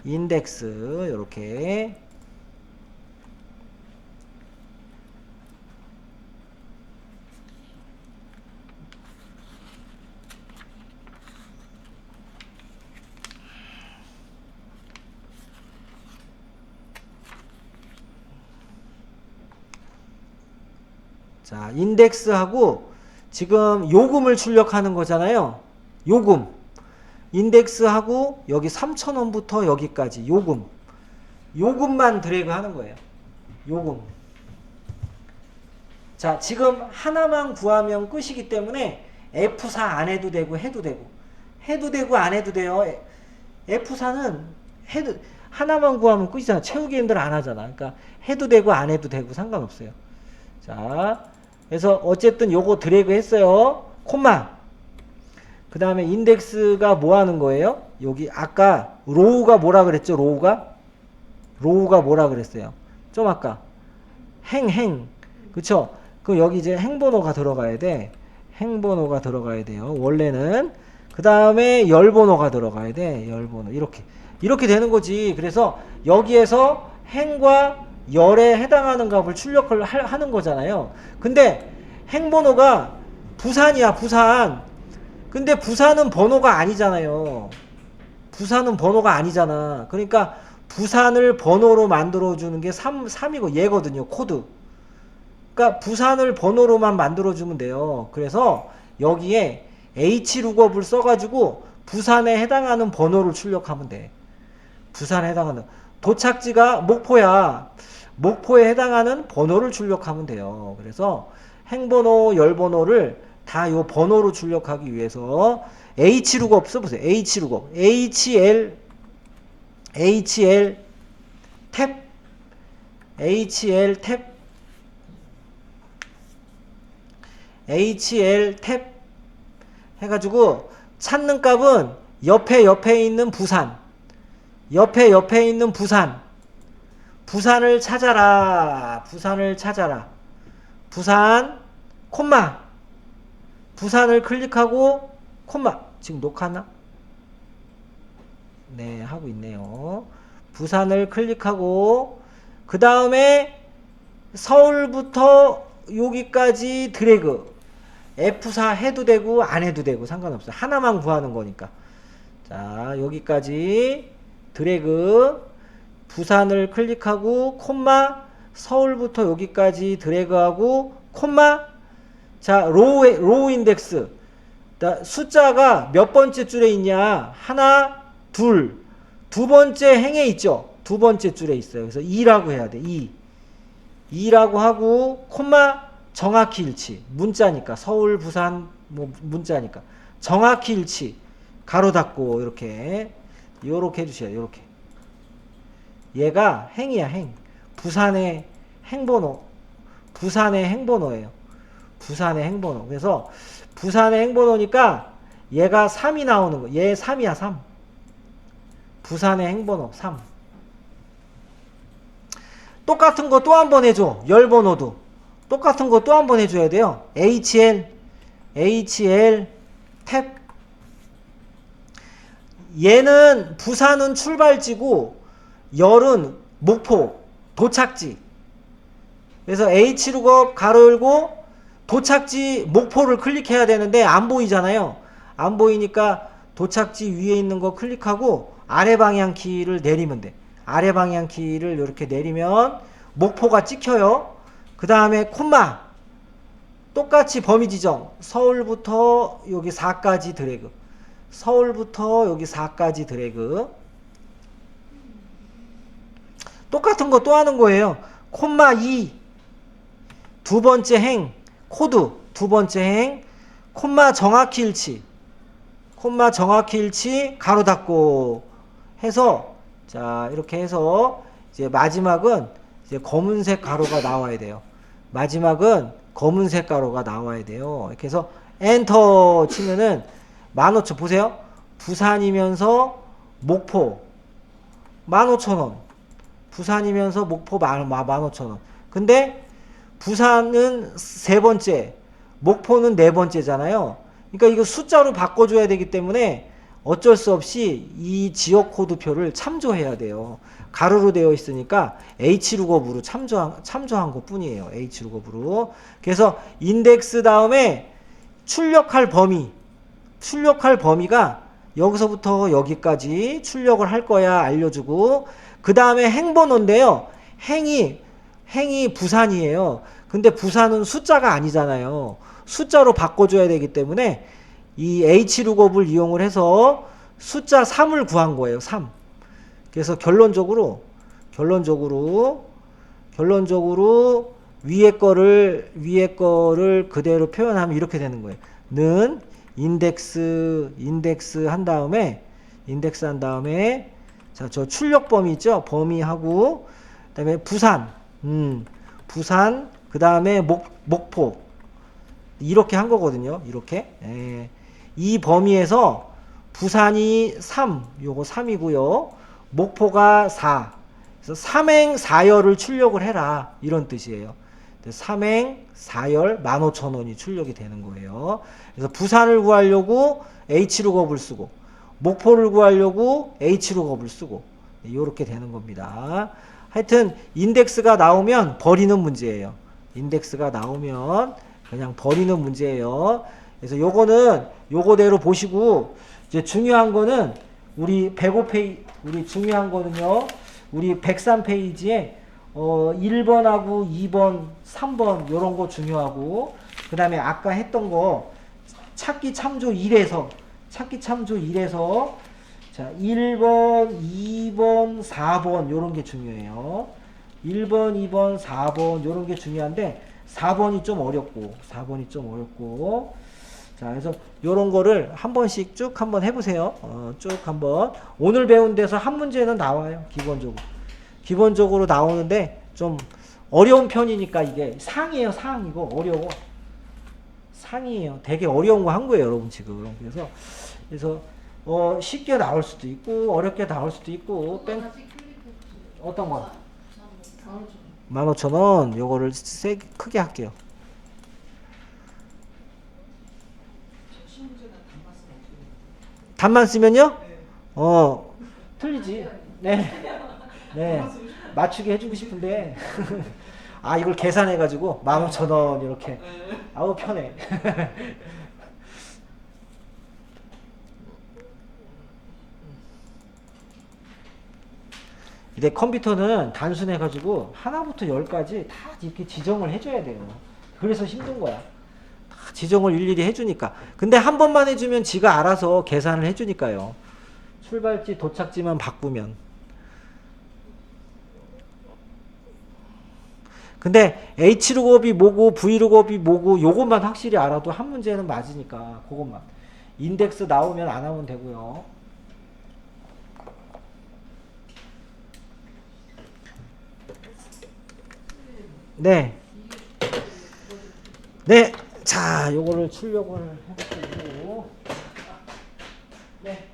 인덱스 요렇게. 자, 인덱스하고 지금 요금을 출력하는 거잖아요. 요금. 인덱스하고 여기 3,000원부터 여기까지 요금. 요금만 드래그 하는 거예요. 요금. 자, 지금 하나만 구하면 끝이기 때문에 F4 안 해도 되고 해도 되고 안 해도 돼요. F4는 하나만 구하면 끝이잖아. 채우기 힘들어 안 하잖아. 그러니까 해도 되고 안 해도 되고 상관없어요. 자, 그래서 어쨌든 요거 드래그 했어요. 콤마. 그 다음에 인덱스가 뭐 하는 거예요? 여기 아까 로우가 뭐라 그랬죠? 로우가 뭐라 그랬어요? 좀 아까 행 그쵸? 그럼 여기 이제 행번호가 들어가야 돼. 행번호가 들어가야 돼요. 원래는. 그 다음에 열번호가 들어가야 돼. 열번호. 이렇게 되는 거지. 그래서 여기에서 행과 열에 해당하는 값을 출력을 하는 거잖아요. 근데 행번호가 부산이야, 부산. 근데 부산은 번호가 아니잖아요. 부산은 번호가 아니잖아. 그러니까 부산을 번호로 만들어주는 게 3이고 얘거든요. 코드. 그러니까 부산을 번호로만 만들어주면 돼요. 그래서 여기에 H룩업을 써가지고 부산에 해당하는 번호를 출력하면 돼. 부산에 해당하는. 도착지가 목포야. 목포에 해당하는 번호를 출력하면 돼요. 그래서 행번호, 열번호를 다 요 번호로 출력하기 위해서 H룩업 써보세요. H룩업. HL 탭 HL 탭 해가지고 찾는 값은 옆에 있는 부산. 옆에 있는 부산을 찾아라. 부산 콤마. 부산을 클릭하고 콤마. 지금 녹화나? 네, 하고 있네요. 부산을 클릭하고 그 다음에 서울부터 여기까지 드래그. F4 해도 되고 안 해도 되고 상관없어요. 하나만 구하는 거니까. 자, 여기까지 드래그. 부산을 클릭하고 콤마. 서울부터 여기까지 드래그하고 콤마. 자, 로우 인덱스. 숫자가 몇 번째 줄에 있냐? 하나, 둘. 두 번째 행에 있죠? 두 번째 줄에 있어요. 그래서 2라고 해야 돼. 2라고 하고 콤마. 정확히 일치. 문자니까. 서울, 부산, 뭐 문자니까. 정확히 일치. 가로 닫고 이렇게 해주셔야 돼요. 이렇게. 얘가 행이야, 행. 부산의 행번호. 부산의 행번호예요. 부산의 행번호. 그래서 부산의 행번호니까 얘가 3이 나오는 거. 얘 3이야, 3. 부산의 행번호 3. 똑같은 거 또 한 번 해줘. 열번호도. 똑같은 거 또 한 번 해줘야 돼요. HL 탭. 얘는 부산은 출발지고 열은 목포 도착지. 그래서 H룩업 가로 열고 도착지 목포를 클릭해야 되는데 안 보이잖아요. 안 보이니까 도착지 위에 있는 거 클릭하고 아래 방향 키를 내리면 돼. 아래 방향 키를 이렇게 내리면 목포가 찍혀요. 그 다음에 콤마. 똑같이 범위 지정. 서울부터 여기 4까지 드래그. 서울부터 여기 4까지 드래그. 똑같은 거 또 하는 거예요. 콤마 2. 두 번째 행. 코드. 두 번째 행. 콤마 정확히 일치. 콤마 정확히 일치. 가로 닫고 해서 자, 이렇게 해서 이제 마지막은 이제 검은색 가로가 나와야 돼요. 마지막은 검은색 가로가 나와야 돼요. 이렇게 해서 엔터 치면은 15,000 보세요. 부산이면서 목포 15,000원. 부산이면서 목포 15,000원. 근데 부산은 세 번째, 목포는 네 번째잖아요. 그러니까 이거 숫자로 바꿔줘야 되기 때문에 어쩔 수 없이 이 지역 코드표를 참조해야 돼요. 가로로 되어 있으니까 H룩업으로 참조한 것 뿐이에요. H룩업으로. 그래서 인덱스 다음에 출력할 범위가 여기서부터 여기까지 출력을 할 거야 알려주고, 그 다음에 행번호인데요. 행이 부산이에요. 근데 부산은 숫자가 아니잖아요. 숫자로 바꿔줘야 되기 때문에 이 H룩업을 이용을 해서 숫자 3을 구한 거예요. 3. 그래서 결론적으로 위에 거를 그대로 표현하면 이렇게 되는 거예요. 는 인덱스 한 다음에 자, 저 출력 범위 있죠? 범위하고, 그 다음에 부산, 부산, 그 다음에 목포. 이렇게 한 거거든요. 이렇게. 예. 이 범위에서 부산이 3, 요거 3이고요. 목포가 4. 그래서 삼행 4열을 출력을 해라. 이런 뜻이에요. 삼행 4열 15,000원이 출력이 되는 거예요. 그래서 부산을 구하려고 H룩업을 쓰고, 목포를 구하려고 H룩업을 쓰고, 이렇게 되는 겁니다. 하여튼 인덱스가 나오면 버리는 문제예요. 인덱스가 나오면 그냥 버리는 문제예요. 그래서 요거는 요거대로 보시고, 이제 중요한 거는 우리 105페이지, 우리 중요한 거는요, 우리 103페이지에 1번하고 2번, 3번 요런 거 중요하고, 그 다음에 아까 했던 거 찾기 참조 1에서 자 1번, 2번, 4번 요런 게 중요해요. 1번, 2번, 4번 요런 게 중요한데 4번이 좀 어렵고 자 그래서 요런 거를 한 번씩 쭉 한번 해보세요. 쭉 한번 오늘 배운 데서 한 문제는 나와요. 기본적으로 나오는데 좀 어려운 편이니까 이게 상이에요. 상 이거 어려워. 상이에요. 되게 어려운 거 한 거예요, 여러분 지금. 그래서 쉽게 나올 수도 있고 어렵게 나올 수도 있고 어떤 거? 15,000원. 요거를 크게 할게요. 답만 쓰면요? 틀리지. 네. 맞추게 해주고 싶은데 아 이걸 계산해가지고 15,000원 이렇게 아우 편해. 근데 컴퓨터는 단순해가지고 하나부터 열까지 다 이렇게 지정을 해줘야 돼요. 그래서 힘든 거야. 다 지정을 일일이 해주니까. 근데 한 번만 해주면 지가 알아서 계산을 해주니까요. 출발지 도착지만 바꾸면. 근데 H룩업이 뭐고 V룩업이 뭐고 요것만 확실히 알아도 한 문제는 맞으니까 그것만. 인덱스 나오면 안 하면 되고요. 네. 네. 자, 요거를 출력을 해보고. 네.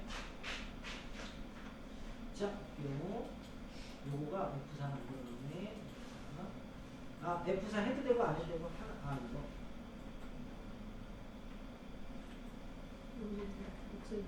자, 요거가 F4 만들었네. 아, F4 해도 되고 안 해도 되고 하나, 이거. 목소리